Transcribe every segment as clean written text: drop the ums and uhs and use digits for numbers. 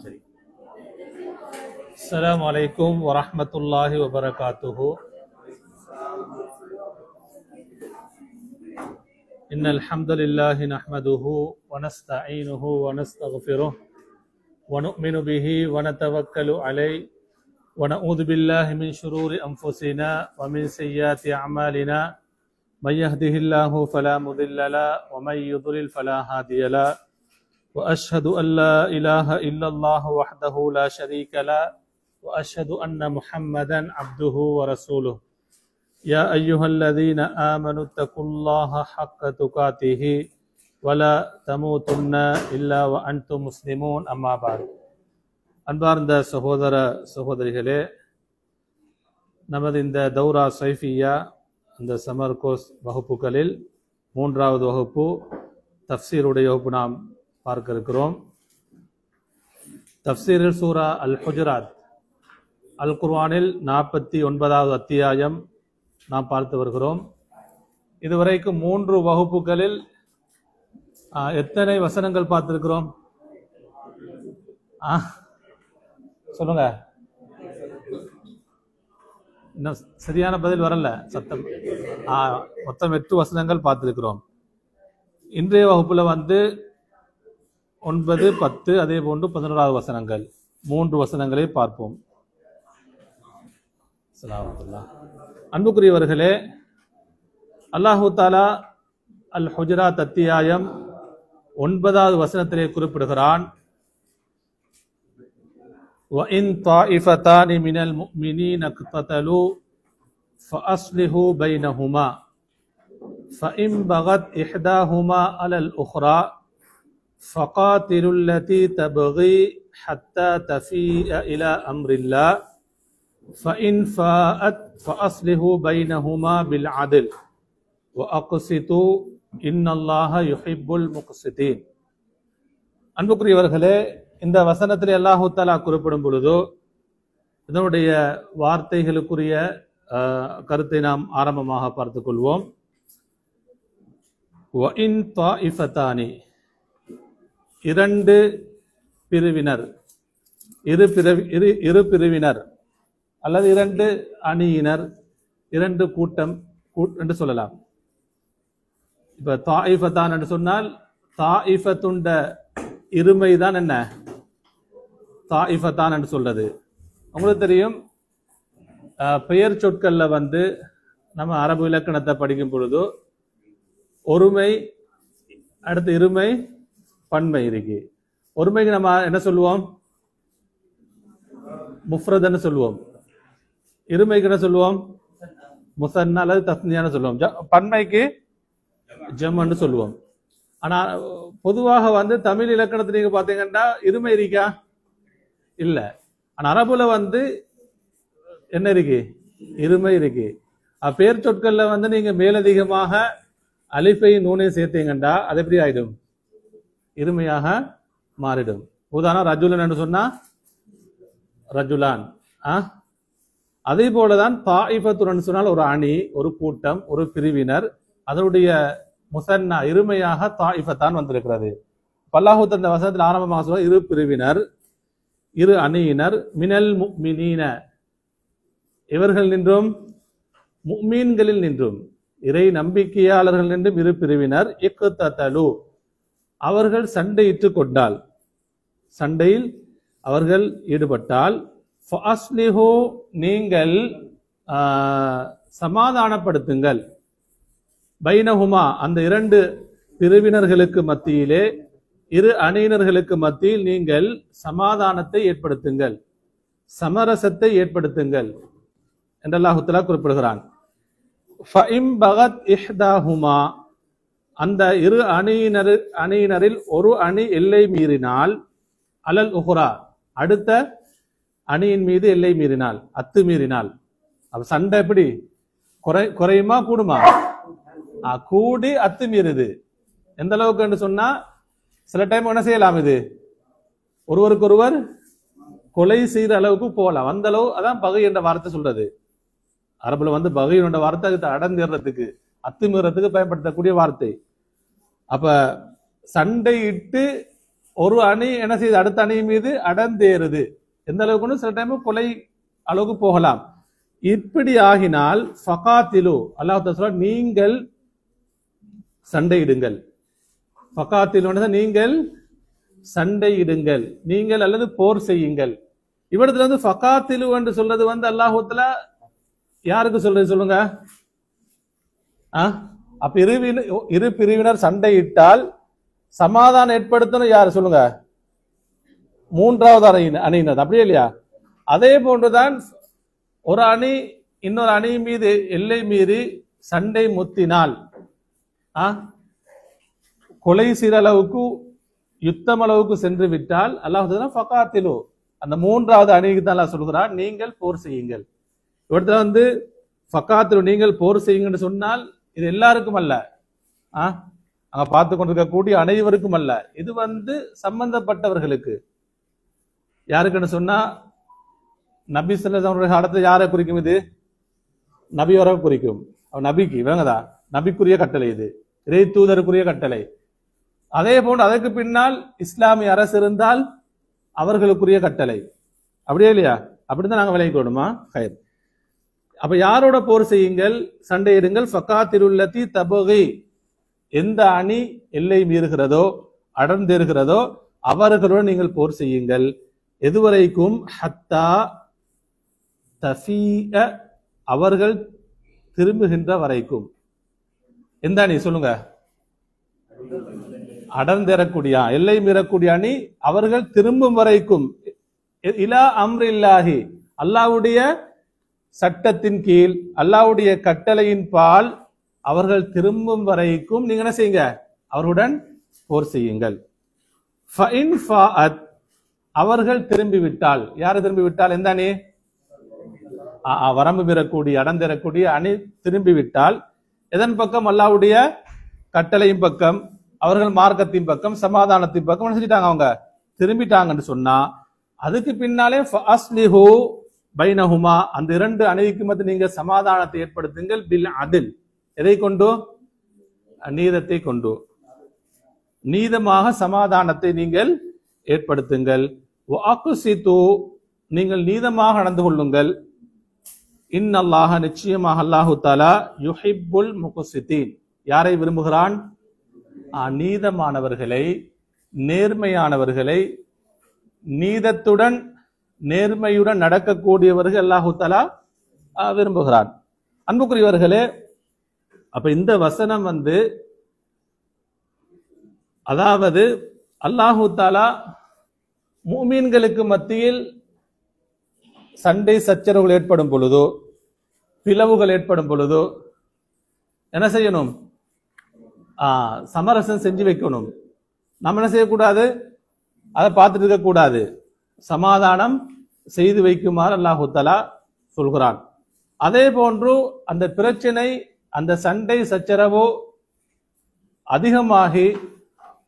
சரி. அஸ்ஸலாமு அலைக்கும் வரஹ்மத்துல்லாஹி வபரகாத்துஹு. இன்னல் ஹம்தலில்லாஹி நஹ்மதுஹு வ நஸ்தஈனுஹு வ நஸ்தக்ஃபிருஹு வ நு'மினு பிஹி வ நதவக்கலு அலைஹி வ நஊது பில்லாஹி மின் ஷுரூரி அன்ஃபுஸினா வ மின் ஸய்யிஆத்தி அஅமாலினா மன் யஹ்திஹில்லாஹு ஃபலா முதில்ல லஹு வ மன் யுضلل ஃபலா ஹாதிய லஹு وأشهد أن لا إله إلا الله وحده لا شريك له وأشهد أن محمدا عبده ورسوله يا أيها الذين آمنوا اتقوا الله حق تقاته ولا تموتن إلا وأنتم مسلمون أما بعد. அன்பார்ந்த சகோதர சகோதரிகளே, நமது இந்த தௌரா சைஃபியா இந்த சமர் கோர்ஸ் வகுப்புகளில் 3வது வகுப்பு தஃப்சீருடைய வகுப்பு நாம் பார்க்க இருக்கிறோம். தஃப்சீரில் சூரா அல் ஹுஜராத் அல் குர்ஆனில் 49வது அத்தியாயம் நாம் பார்த்து வருகிறோம். இதுவரைக்கும் 3 வகுப்புகளில் எத்தனை வசனங்கள் பார்த்திருக்கிறோம்? சொல்லுங்க. இன்னும் சரியான பதில் வரல, சத்தம். மொத்தம் 8 வசனங்கள் பார்த்திருக்கிறோம். இன்றைய வகுப்புல 9, 10 அதே போன்று 11வது வசனங்கள் 3 வசனங்களை பார்ப்போம். அன்புக்குரியவர்களே, அல்லாஹு தாலா அல் ஹுஜராத் அத்தியாயம் 9வது வசனத்திலே குறிப்பிடுகிறான், وَإِن طَائِفَتَانِ مِنَ الْمُؤْمِنِينَ اقْتَتَلُوا فَأَصْلِحُوا بَيْنَهُمَا فَإِن بَغَتْ إِحْدَاهُمَا عَلَى الْأُخْرَى فَقَاتِلُوا الَّتِي تَبْغِي حَتَّى تَفِيءَ إِلَى أَمْرِ اللَّهِ فَإِن فَاءَتْ فَأَصْلِحُوا بَيْنَهُمَا بِالْعَدْلِ وَأَقْسِطُوا إِنَّ اللَّهَ يُحِبُّ الْمُقْسِطِينَ. அன்புக்குரியவர்களே, இந்த வசனத்தில் அல்லாஹு தஆலா குறிப்பிடும் பொழுது இதனுடைய வார்த்தைகளுக்குரிய கருத்தை நாம் ஆரம்பமாக பார்த்துக் கொள்வோம். وَإِن طَائِفَتَانِ, 2 பிரிவினர், இரு பிரிவினர் அல்லது 2 அணியினர், 2 கூட்டம் என்று சொல்லலாம். இப்ப தாயிஃபத்தான் என்று சொன்னால் தாயிஃபத்துண்ட இருமைதான் என்ன தாயிஃபத்தான் என்று சொல்றது. உங்களுக்கு தெரியும், பெயர் சொற்கள்ல நம்ம அரபு இலக்கணத்தை படிக்கும் பொழுது ஒருமை அடுத்து இருமை பன்மை இருக்கு. ஒருமைக்கு நம்ம என்ன சொல்லுவோம்? முஃப்ரத்னு சொல்லுவோம். இருமைக்கு என்ன சொல்லுவோம்? முசன்னா அல்லது தஸ்னியான்னு சொல்லுவோம். பன்மைக்கு ஜம்ன்னு சொல்லுவோம். ஆனா பொதுவாக தமிழ் இலக்கணத்தை நீங்க பாத்தீங்கன்னா இருமை இருக்கா? இல்ல. ஆனா அரபுல என்ன இருக்கு? இருமை இருக்கு. பெயர் சொற்கள்ல நீங்க மேலதிகமாக அலிஃபை நூனை சேர்த்தீங்கண்டா அது எப்படி ஆயிடும்? இருமையாக மாறிடும். உதாரணம் ரஜுலன் என்று சொன்னா ரஜுலான். அதே போலதான் தாயிஃபத்துன் சொன்னால் ஒரு அணி, ஒரு கூட்டம், ஒரு பிரிவினர். அதனுடைய முசன்னா இருமையாக தாயிஃபத்தான் வந்திருக்கிறது. அல்லாஹ் அந்த வசனத்தில் ஆரம்பமாக சொல்ல 2 பிரிவினர், 2 அணியினர், மினல் முஃமினீன, இவர்கள் நின்றும், முஃமீன்களில் நின்றும், இறை நம்பிக்கையாளர்கள் நின்றும் 2 பிரிவினர், இக்ததலு, அவர்கள் சண்டையிட்டு கொண்டால், சண்டையில் அவர்கள் ஈடுபட்டால், ஃபஅஸ்லிஹு, நீங்கள் சமாதானப்படுத்துங்கள், பைனஹுமா, அந்த 2 பிரிவினர்களுக்கு மத்தியிலே, 2 அணியினர்களுக்கு மத்தியில் நீங்கள் சமாதானத்தை ஏற்படுத்துங்கள், சமரசத்தை ஏற்படுத்துங்கள் என்று அல்லாஹ் தஆலா குறிப்பிடுகிறான். ஃபஇம் பகத் இஹ்தாஹுமா, அந்த 2 அணியினரில் ஒரு அணி எல்லை மீறினால், அலல் உஹ்ரா, அடுத்த அணியின் மீது எல்லை மீறினால், அத்துமீறினால். அப்ப சண்டை எப்படி குறையுமா கூடுமா? கூடி அத்துமீறுது. எந்த அளவுக்கு சொன்னா சில டைம் என்ன செய்யலாம், இது ஒருவருக்கொருவர் கொலை செய்யற அளவுக்கு போகலாம். அந்த அளவு அதான் பகை என்ற வார்த்தை சொல்றது. அரபுல பகை என்ற வார்த்தை அடந்தேறதுக்கு, அத்துமீறதுக்கு பயன்படுத்தக்கூடிய வார்த்தை. அப்ப சண்டையிட்டு ஒரு அணி என்ன செய்யுது, அடுத்த அணி மீது அடர்ந்தேறுது. எந்த அளவுக்கு சில டைம் கொலை அளவுக்கு போகலாம். இப்படி ஆகினால் ஃபகாத்திலு, அல்லாஹ் சொல்ற நீங்கள் சண்டையிடுங்கள். ஃபகாத்திலு நீங்கள் சண்டையிடுங்கள், நீங்கள் அல்லது போர் செய்யுங்கள். இவ்விடத்துல ஃபகாத்திலு என்று சொல்றது அல்லாஹ் தஆலா யாருக்கு சொல்றது சொல்லுங்க? அப்ப இரு பிரிவினர் சண்டையிட்டால் சமாதானம் ஏற்படுத்தணும் யாரு சொல்லுங்க? மூன்றாவது அணியினர், அப்படியே இல்லையா? அதே போன்றுதான் ஒரு அணி இன்னொரு அணி மீது எல்லை மீறி சண்டை முத்தினால், கொலை செய்த அளவுக்கு யுத்தம் அளவுக்கு சென்று விட்டால் அல்லாஹ் ஃபகாத்திலு, அந்த மூன்றாவது அணிக்கு தான் அல்லாஹ் சொல்கிறார் நீங்கள் போர் செய்யுங்கள். இவர்கிட்ட ஃபகாத்திலு நீங்கள் போர் செய்யுங்கன்னு சொன்னால் இது எல்லாருக்கும் அல்ல, அங்க பார்த்து கொண்டிருக்கக்கூடிய அனைவருக்கும் அல்ல. இது சம்பந்தப்பட்டவர்களுக்கு. யாருக்குன்னு சொன்னா நபி ஸல்லல்லாஹு அலைஹி காலத்துல யாரை குறிக்கும்? இது நபியோரை குறிக்கும். நபிக்கு விளங்குதா? நபிக்குரிய கட்டளை, இது இறை தூதருக்குரிய கட்டளை. அதே போன்று அதற்கு பின்னால் இஸ்லாமிய அரசு இருந்தால் அவர்களுக்குரிய கட்டளை, அப்படியே இல்லையா? அப்படிதான் நாங்க விளங்கிக்கணுமா? ஹைர். அப்ப யாரோட போர் செய்யுங்கள், சண்டையிடுங்கள்? ஃபகாத்திலுல்லதி தபகி, எந்த அணி எல்லை மீறுகிறதோ அடர்ந்தேறுகிறதோ அவர்களுடன் நீங்கள் போர் செய்யுங்கள். எதுவரைக்கும்? ஹத்தா தஃபீஅ, அவர்கள் திரும்புகின்ற வரைக்கும். எந்த அணி சொல்லுங்க? அடர்ந்தேறக்கூடிய எல்லை மீறக்கூடிய அணி அவர்கள் திரும்பும் வரைக்கும். இலா அம்ரில்லாஹி, அல்லாஹ்வுடைய சட்டத்தின் கீழ் அல்லாஹ்வுடைய கட்டளையின் பால் அவர்கள் திரும்பும் வரைக்கும் நீங்க என்ன செய்யுங்க? அவருடன் போர் செய்யுங்கள். ஃபஇன் ஃபாஅத், அவர்கள் திரும்பிவிட்டால். யாரு திரும்பிவிட்டால்? எந்த அணி? வரம்பு மீறக்கூடிய அடர்ந்தேறக்கூடிய அணி திரும்பிவிட்டால் எதன் பக்கம்? அல்லாஹ்வுடைய கட்டளையின் பக்கம், அவர்கள் மார்க்கத்தின் பக்கம், சமாதானத்தின் பக்கம் என்ன செஞ்சிட்டாங்க? அவங்க திரும்பிட்டாங்கன்னு சொன்னா அதுக்கு பின்னாலே ஃபஅஸ்லிஹு பைனஹுமா, அந்த இரண்டு அணிக்கு மத்தியில் நீங்க சமாதானத்தை ஏற்படுத்துங்கள். பில் அதில், எதை கொண்டு? நீதத்தை கொண்டு. நீதமாக சமாதானத்தை நீங்கள் ஏற்படுத்துங்கள். வஅக்ஸிது, நீங்கள் நீதமாக நடந்து கொள்ளுங்கள். இன்னல்லாஹ, நிச்சயமாக அல்லாஹு தஆலா யுஹிப்புல் முக்ஸிதீன், யாரை விரும்புகிறான்? நீதமானவர்களை, நேர்மையானவர்களை, நீதத்துடன் நேர்மையுடன் நடக்கக்கூடியவர்கள் அல்லாஹு தஆலா விரும்புகிறான். அன்புக்குரியவர்களே, அப்ப இந்த வசனம் அதாவது அல்லாஹு தஆலா முஃமின்களுக்கு மத்தியில் சண்டை சச்சரவுகள் ஏற்படும் பொழுதோ, பிளவுகள் ஏற்படும் பொழுதோ என்ன செய்யணும்? சமரசம் செஞ்சு வைக்கணும். நம்ம என்ன செய்யக்கூடாது? அதை பார்த்துட்டு இருக்க கூடாது. சமாதானம் செய்து வைக்குமாறு அல்லாஹு தஆலா சொல்கிறான். அதே போன்று அந்த பிரச்சனை, அந்த சண்டை சச்சரவோ அதிகமாகி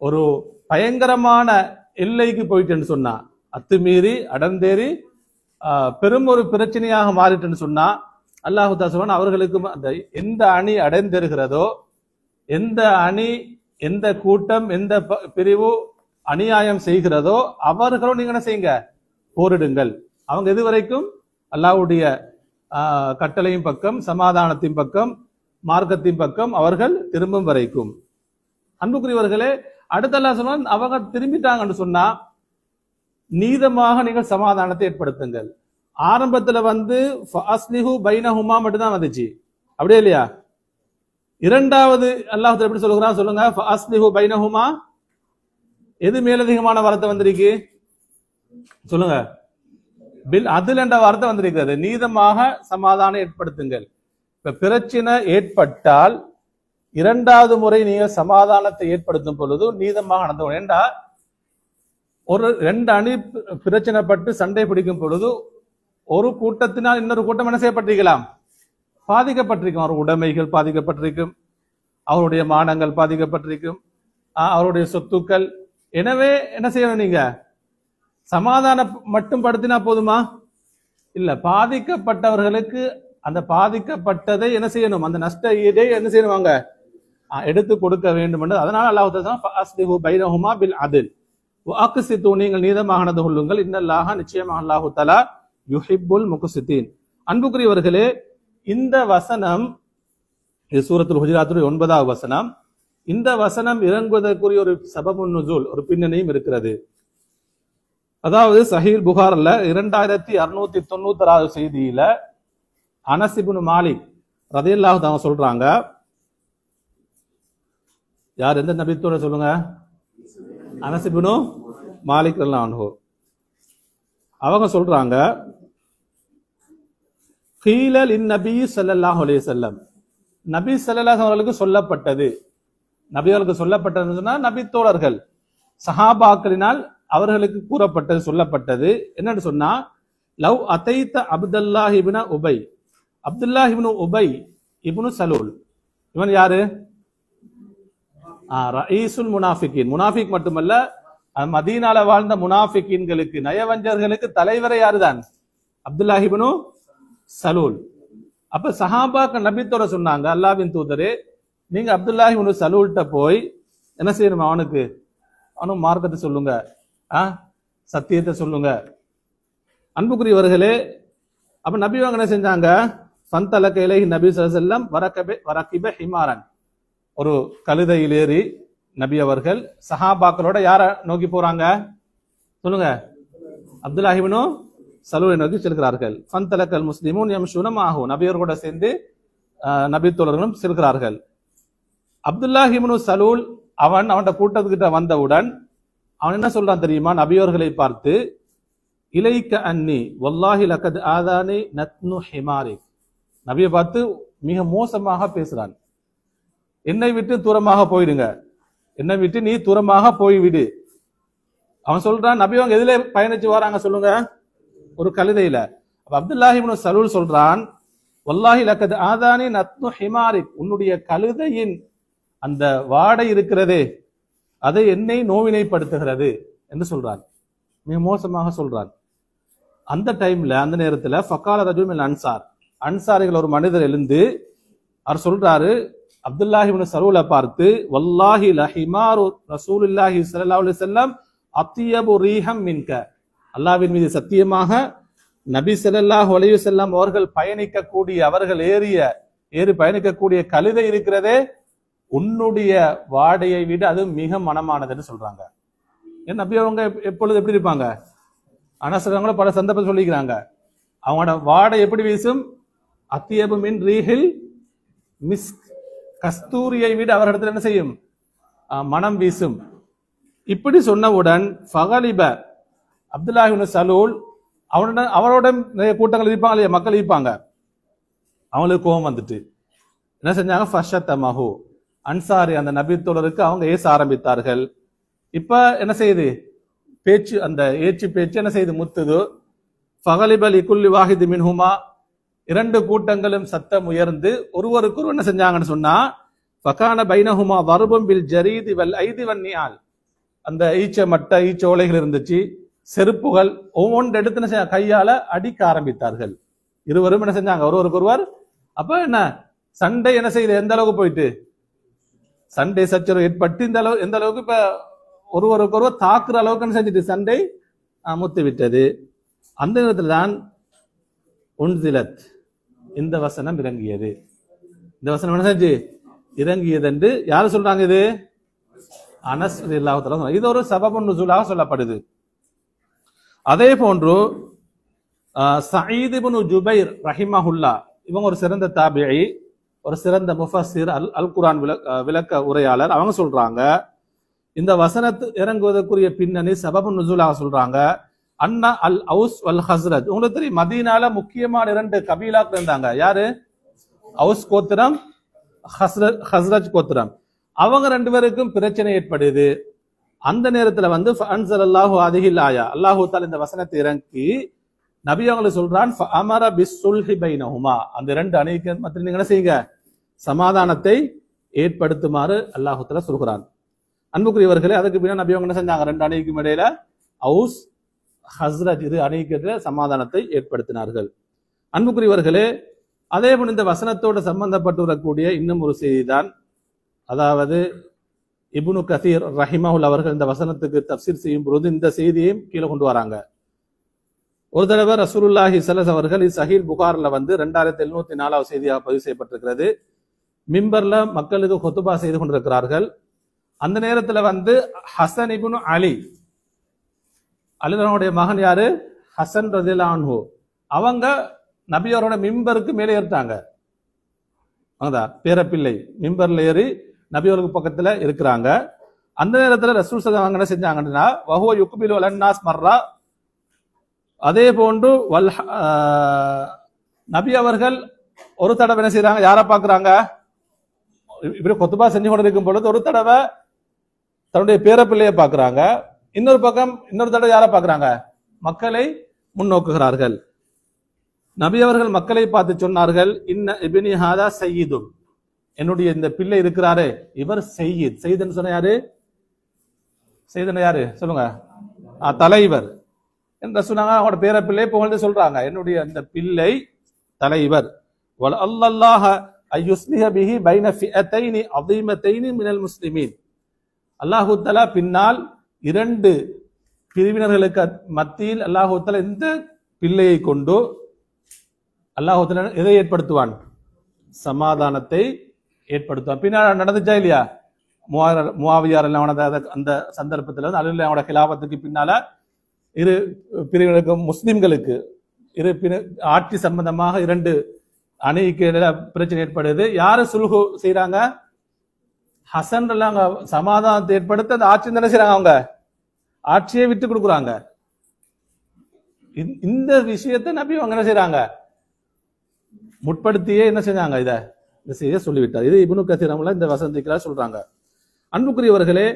ஒரு பயங்கரமான எல்லைக்கு போயிட்டுன்னு சொன்னா, அத்துமீறி அடர்ந்தேறி பெரும் ஒரு பிரச்சனையாக மாறிட்டுன்னு சொன்னா அல்லாஹு தஆலா சொல்றான், அவர்களுக்கு அந்த எந்த அணி அடைந்திருக்கிறதோ, எந்த அணி, எந்த கூட்டம், எந்த பிரிவு அநியாயம் செய்கிறதோ அவர்களும் நீங்க என்ன செய்யுங்க? போரிடுங்கள். அவங்க எது வரைக்கும்? அல்லாஹ்வுடைய கட்டளையின் பக்கம், சமாதானத்தின் பக்கம், மார்க்கத்தின் பக்கம் அவர்கள் திரும்பும் வரைக்கும். அன்புக்குரியவர்களே, அடுத்த அல்லாஹ் சொல்றான், அவங்க திரும்பிட்டாங்கன்னு சொன்னா நீதமாக நீங்கள் சமாதானத்தை ஏற்படுத்துங்கள். ஆரம்பத்துல ஃபஅஸ்லிஹு பைனஹுமா மட்டும் தான் வந்துச்சு, அப்படியே இல்லையா? இரண்டாவது அல்லாஹ் எப்படி சொல்லுகிறான் சொல்லுங்க? ஃபஅஸ்லிஹு பைனஹுமா, எது மேலதிகமான வார்த்தை வந்திருக்கு சொல்லுங்க? பில் அதில் என்ற வார்த்தை வந்திருக்கிறது. நீதமாக சமாதானம் ஏற்படுத்துங்கள். இப்ப பிரச்சனை ஏற்பட்டால் இரண்டாவது முறை நீங்க சமாதானத்தை ஏற்படுத்தும் பொழுது நீதமாக நடந்து. ஏண்டா ஒரு ரெண்டு அணி பிரச்சனைப்பட்டு சண்டை பிடிக்கும் பொழுது ஒரு கூட்டத்தினால் இன்னொரு கூட்டம் என்ன செய்யப்பட்டிருக்கலாம்? பாதிக்கப்பட்டிருக்கும். அவர் உடைமைகள் பாதிக்கப்பட்டிருக்கும், அவருடைய மானங்கள் பாதிக்கப்பட்டிருக்கும், அவருடைய சொத்துக்கள். எனவே என்ன செய்யணும்? நீங்க சமாதானம் மட்டும் படுத்தினா போதுமா? இல்ல, பாதிக்கப்பட்டவர்களுக்கு அந்த பாதிக்கப்பட்டதை என்ன செய்யணும்? அந்த நஷ்ட ஈடை என்ன செய்யணும்? அவங்க எடுத்து கொடுக்க வேண்டும் என்று. அதனால அல்லாஹ் தஆலா ஃபஅஸ்லிஹு பைனஹுமா பில் அதில், வஅக்ஸிது நீங்கள் நீதமாக நடந்து கொள்ளுங்கள், இன்னல்லாஹ நிச்சயமாக அல்லாஹு தஆலா யுஹிப்புல் முக்ஸிதீன். அன்புக்குரியவர்களே, இந்த வசனம் இது சூரத்துல் ஹுஜராத்துடைய 9வது வசனம். இந்த வசனம் இறங்குவதற்குரிய ஒரு சபபுன் நுசூல், ஒரு பின்னணியும் இருக்கிறது. அதாவது சஹீஹ் புகார்ல 2696வது செய்தியில அனஸ் இப்னு மாலிக் ரலியல்லாஹு தஆலா சொல்றாங்க. யார் எந்த நபித்தோட சொல்லுங்க? அனஸ் இப்னு மாலிக் ரலியல்லாஹு அன்ஹு. அவங்க சொல்றாங்க, கீல லின்னபி ஸல்லல்லாஹு அலைஹி வஸல்லம், நபி ஸல்லல்லாஹு அலைஹி அவர்களுக்கு சொல்லப்பட்டது. நபிகளுக்கு சொல்லப்பட்டதுன்னா நபி தோழர்கள் சஹாபாக்களினால் அவர்களுக்கு கூறப்பட்டது, சொல்லப்பட்டது. என்னன்னு சொன்னா, லவ் அதைத்த அப்துல்லாஹ் இப்னு உபை, அப்துல்லாஹ் இப்னு உபை இப்னு சலூல், இவன் யாரு? ரயீசுல் முனாஃபிகீன். முனாஃபிக் மட்டுமல்ல, மதீனால வாழ்ந்த முனாஃபிகீன்களுக்கு, நயவஞ்சர்களுக்கு தலைவரை யாருதான்? அப்துல்லாஹ் இப்னு சலூல். அப்ப சஹாபாக்கள் நபித்தோட சொன்னாங்க, அல்லாஹ்வின் தூதரே, நீங்க அப்துல்லாஹ் இப்னு சலூல்கிட்ட போய் என்ன செய்யணும்? அவனும் மார்க்கத்தை சொல்லுங்க, சத்தியத்தை சொல்லுங்க. அன்புக்குரியவர்களே, அப்ப நபி அவங்க என்ன செஞ்சாங்க? ஃபந்தலக இலைஹி நபி ஸல்லல்லாஹு அலைஹி வஸல்லம் வரகிப ஹிமாரன், ஒரு கழுதையில் ஏறி நபி அவர்கள் சஹாபாக்களோட யார நோக்கி போறாங்க? சொல்லுங்க. அப்துல்லாஹ் இப்னு சலூலை நோக்கி செல்கிறார்கள். ஃபந்தலகல் முஸ்லிமூன் யம்ஷூன மாஹு, நபியர்களோட சேர்ந்து நபி தோழர்களும் செல்கிறார்கள். அப்துல்லாஹ் இப்னு சலூல் அவனோட கூட்டத்துக்கிட்ட வந்தவுடன் அவன் என்ன சொல்றான் தெரியுமா? நபியவர்களை பார்த்து, இலைக்க அன்னி வல்லாஹி லகத் ஆதானி நத்னு ஹிமாரிக், நபியை பார்த்து மிக மோசமாக பேசுறான். என்னை விட்டு தூரமாக போயிடுங்க, என்னை விட்டு நீ தூரமாக போய்விடு. அவன் சொல்றான். நபி அவங்க எதுல பயணிச்சு வராங்க சொல்லுங்க? ஒரு கழுதையில. அப்துல்லாஹ் இப்னு சலூல் சொல்றான், வல்லாஹி லகத் ஆதானி நத்னு ஹிமாரிக், உன்னுடைய கழுதையின் அந்த வாடை இருக்கிறதே அதை என்னை நோவினைப்படுத்துகிறது என்று சொல்றான். மிக மோசமாக சொல்றான். அந்த டைம்ல, அந்த நேரத்துல ஃபகால ரஜுல் மின் அன்சார், அன்சாரிகள் ஒரு மனிதர் எழுந்து அவர் சொல்றாரு, அப்துல்லாஹ் இப்னு சலூலை பார்த்து, வல்லாஹி லஹிமாரு ரசூலுல்லாஹி ஸல்லல்லாஹு அலைஹி வஸல்லம் அத்யபு ரீஹம் மின்க, அல்லாஹ்வின் மீது சத்தியமாக நபி ஸல்லல்லாஹு அலைஹி வஸல்லம் அவர்கள் பயணிக்கக்கூடிய, அவர்கள் ஏறி பயணிக்கக்கூடிய கழுதை இருக்கிறதே, உன்னுடைய வாடையை விட அது மிக மனமானதுன்னு சொல்றாங்க. ஏன் நபி அவங்க எப்பொழுது எப்படி இருப்பாங்க? அனசரங்கள பல சந்தர்ப்பம் சொல்லிக்கிறாங்க, அவங்களோட வாடை எப்படி வீசும்? அத்தியபு மின் ரீஹில் மிஸ்க், கஸ்தூரியை விட அவரிடத்தில் என்ன செய்யும்? மனம் வீசும். இப்படி சொன்னவுடன் ஃபகலிப அப்துல்லாஹ் இப்னு சலூல், அவரோட நிறைய கூட்டங்கள் இருப்பாங்க இல்லையா, மக்கள் இருப்பாங்க, அவங்களுக்கு கோபம் வந்துட்டு என்ன செஞ்சாங்க? ஃபஷத்தமஹு, அன்சாரி அந்த நபி தோழருக்கு அவங்க ஏச ஆரம்பித்தார்கள். இப்ப என்ன செய்யுது? பேச்சு, அந்த ஏச்சு பேச்சு என்ன செய்யுது? முத்துது. ஃபகலிபல் இகுல்லி வாஹிது மின்ஹுமா, இரண்டு கூட்டங்களும் சத்தம் உயர்ந்து ஒருவருக்கு என்ன செஞ்சாங்கன்னு சொன்னா, ஃபகான பைனஹுமா வர்பும் பில் ஜரீதி வல் ஐதி வன்னியால், அந்த ஈச்ச மட்டை, ஈச்ச ஓலைகள் இருந்துச்சு, செருப்புகள், ஒவ்வொன்று எடுத்து கையால அடிக்க ஆரம்பித்தார்கள். இருவரும் என்ன செஞ்சாங்க? ஒருவருக்கு ஒருவர். அப்ப என்ன சண்டை என்ன செய்யுது? எந்த அளவுக்கு போயிட்டு சண்டை சச்சரவு ஏற்பட்டு இந்த அளவு, எந்த அளவுக்கு இப்ப ஒருவருக்கு ஒருவர் தாக்குற அளவுக்கு செஞ்சுட்டு சண்டை முத்து விட்டது. அந்த நேரத்தில் தான் உன்சிலத், இந்த வசனம் இறங்கியது. இந்த வசனம் என்ன செஞ்சு இறங்கியது என்று யாரு சொல்றாங்க? இது அனஸ் ரலியல்லாஹு தஆலா. இது ஒரு சபபுன் நுசூலாக சொல்லப்படுது. அதே போன்று சயீத் இப்னு ஜுபைர் ரஹிமஹுல்லா, இவங்க ஒரு சிறந்த தாபிஈ, ஒரு சிறந்த முஃபஸ்ஸிர், அல் குர்ஆன் விளக்க உரையாளர். அவங்க சொல்றாங்க, இந்த வசனத்து இறங்குவதற்குரிய பின்னணி சபபுன் நுசூலாக சொல்றாங்க. அண்ணா அல் அவுஸ் வல் ஹஸ்ரஜ், உங்களுக்கு தெரியும் மதீனால முக்கியமான 2 கபீலாக்கள் இருந்தாங்க. யாரு? அவுஸ் கோத்திரம், ஹஸ்ரஜ் கோத்திரம். அவங்க 2 பேருக்கும் பிரச்சனை ஏற்படுது. அந்த நேரத்துல வந்து ஃபஅன்ஸலல்லாஹு ஹாதிஹில் ஆயா, அல்லாஹ் தஆலா இந்த வசனத்தை இறக்கி நபி அவங்களுக்கு சொல்றான், ஃபஅமர பிஸ்ஸுல்ஹி பைனஹுமா, அந்த 2 அணிக்கு மத்தியில் நீங்க என்ன செய்யுங்க? சமாதானத்தை ஏற்படுத்துமாறு அல்லாஹ் தஆலா சொல்கிறான். அன்புக்குரியவர்களே, அதுக்கு பின்னால் நபி அவங்க என்ன செஞ்சாங்க? 2 அணிக்கும் இடையில அவுஸ் ஹஸ்ரஜ் இரு அணிக்கு சமாதானத்தை ஏற்படுத்தினார்கள். அன்புக்குரியவர்களே, அதே போல இந்த வசனத்தோடு சம்பந்தப்பட்டு வரக்கூடிய இன்னும் ஒரு செய்தி தான், அதாவது இப்னு கசீர் ரஹிமஹுல் அவர்கள் இந்த வசனத்துக்கு தப்சீர் செய்யும் பொழுது இந்த செய்தியையும் கீழே கொண்டு வராங்க. ஒரு தடவை ரசூலுல்லாஹி ஸல்லல்லாஹு அவர்கள் சஹீஹ் புகார்ல 2704 செய்தியாக பதிவு செய்யப்பட்டிருக்கிறது. மிம்பர்ல மக்களுக்கு குத்துபா செய்து கொண்டிருக்கிறார்கள். அந்த நேரத்துல ஹசன் இப்னு அலி அலிரனுடைய மகன் யாரு? ஹசன் ரலியல்லாஹு அன்ஹு. அவங்க நபியோரோட மிம்பருக்கு மேலே ஏறிட்டாங்க. பேரப்பிள்ளை மிம்பர்ல ஏறி நபியோருக்கு பக்கத்துல இருக்கிறாங்க. அந்த நேரத்துல ரசூல் ஸல்லல்லாஹு அலைஹி வஸல்லம் என்ன செஞ்சாங்கன்னா, வஹுவ யுக்பிலு அலன்னாஸ் மர்ரா, அதே போன்று நபி அவர்கள் ஒரு தடவை என்ன செய்யறாங்க, யாரை பாக்குறாங்க? இப்படி கொத்துபா செஞ்சு கொண்டிருக்கும் பொழுது ஒரு தடவை தன்னுடைய பேரப்பிள்ளையை பாக்குறாங்க. இன்னொரு பக்கம் இன்னொரு தடவை யாரை பாக்குறாங்க? மக்களை முன்னோக்குகிறார்கள். நபி அவர்கள் மக்களை பார்த்து சொன்னார்கள், இன்ன இப்னி ஹாதா சய்யிதுன், என்னுடைய இந்த பிள்ளை இருக்கிறாரே இவர் சய்யித். சய்யித்னு சொன்ன யாரு? சய்யித்னு யாரு சொல்லுங்க? தலைவர் என்று சொன்னாங்க. அவங்களோட பேரப்பிள்ளை புகழ்ந்து சொல்றாங்க, என்னுடைய இந்த பிள்ளை தலைவர். வல் அல்லாஹ் அய்யுஸ்லிஹ பிஹி பைன ஃபிஅத்தைனி அதீமத்தைனி மினல் முஸ்லிமீன், அல்லாஹு தஆலா பின்னால் இரண்டு பிரிவினர்களுக்கு மத்தியில் அல்லாஹு தஆலா இந்த பிள்ளையை கொண்டு அல்லாஹு தஆலா எதை ஏற்படுத்துவான்? சமாதானத்தை ஏற்படுத்துவான். பின்னால் நடந்துச்சா இல்லையா? முஆவியார் அந்த சந்தர்ப்பத்தில் அலியுல்லாஹ்வோட கிலாபத்துக்கு பின்னால இரு பிரிவினருக்கு முஸ்லிம்களுக்கு இரு ஆட்சி சம்பந்தமாக இரண்டு அணிக்கு பிரச்சனை ஏற்படுது. யாரு சுல்ஹு செய்யறாங்க? ஹசன் சமாதானத்தை ஏற்படுத்த அந்த ஆட்சி என்ன செய்யறாங்க? அவங்க ஆட்சியை விட்டு கொடுக்குறாங்க. இந்த விஷயத்தை நபி அவங்க என்ன செய்யறாங்க? முற்படுத்தியே என்ன செஞ்சாங்க? இதை செய்ய சொல்லிவிட்டார். இது இப்னு கஸீர் இந்த வசனத்துக்கு சொல்றாங்க. அன்புக்குரியவர்களே,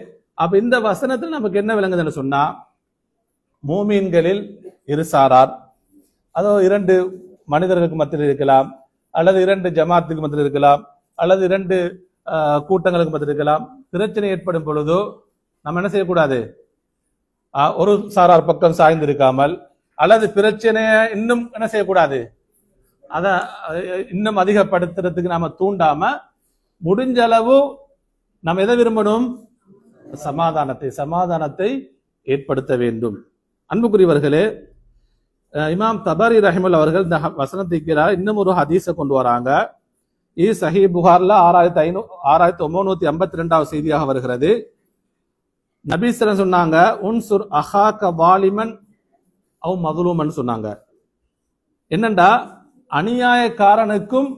அப்ப இந்த வசனத்தில் நமக்கு என்ன விளங்குதுன்னு சொன்னா, மூமீன்களில் இரு சாரார், அதோ இரண்டு மனிதர்களுக்கு மத்தியில் இருக்கலாம், அல்லது இரண்டு ஜமாத்துக்கு மத்தியில் இருக்கலாம், அல்லது இரண்டு கூட்டங்களுக்கு மத்தியில் இருக்கலாம். பிரச்சனை ஏற்படும் பொழுதோ நம்ம என்ன செய்யக்கூடாது? ஒரு சாரார் பக்கம் சாய்ந்து இருக்காமல், அல்லது பிரச்சனையை இன்னும் என்ன செய்யக்கூடாது, அத இன்னும் அதிகப்படுத்துறதுக்கு நாம தூண்டாம, முடிஞ்ச அளவு நம்ம எதை விரும்பணும்? சமாதானத்தை ஏற்படுத்த வேண்டும். அன்புக்குரியவர்களே, இமாம் தபரி ரஹிமுல் அவர்கள் இந்த வசனத்தை இன்னும் ஒரு ஹதீஸை கொண்டு வராங்க. இது சஹீஹ் புகார்ல 6952 செய்தியாக வருகிறது. நபி ஸல்லல்லாஹு அலைஹி வஸல்லம் சொன்னாங்க, உன்சுர் அஹாக வாலிமன் அவ் மதுலூமன் சொன்னாங்க. என்னண்டா, அநியாயக்காரனுக்கும்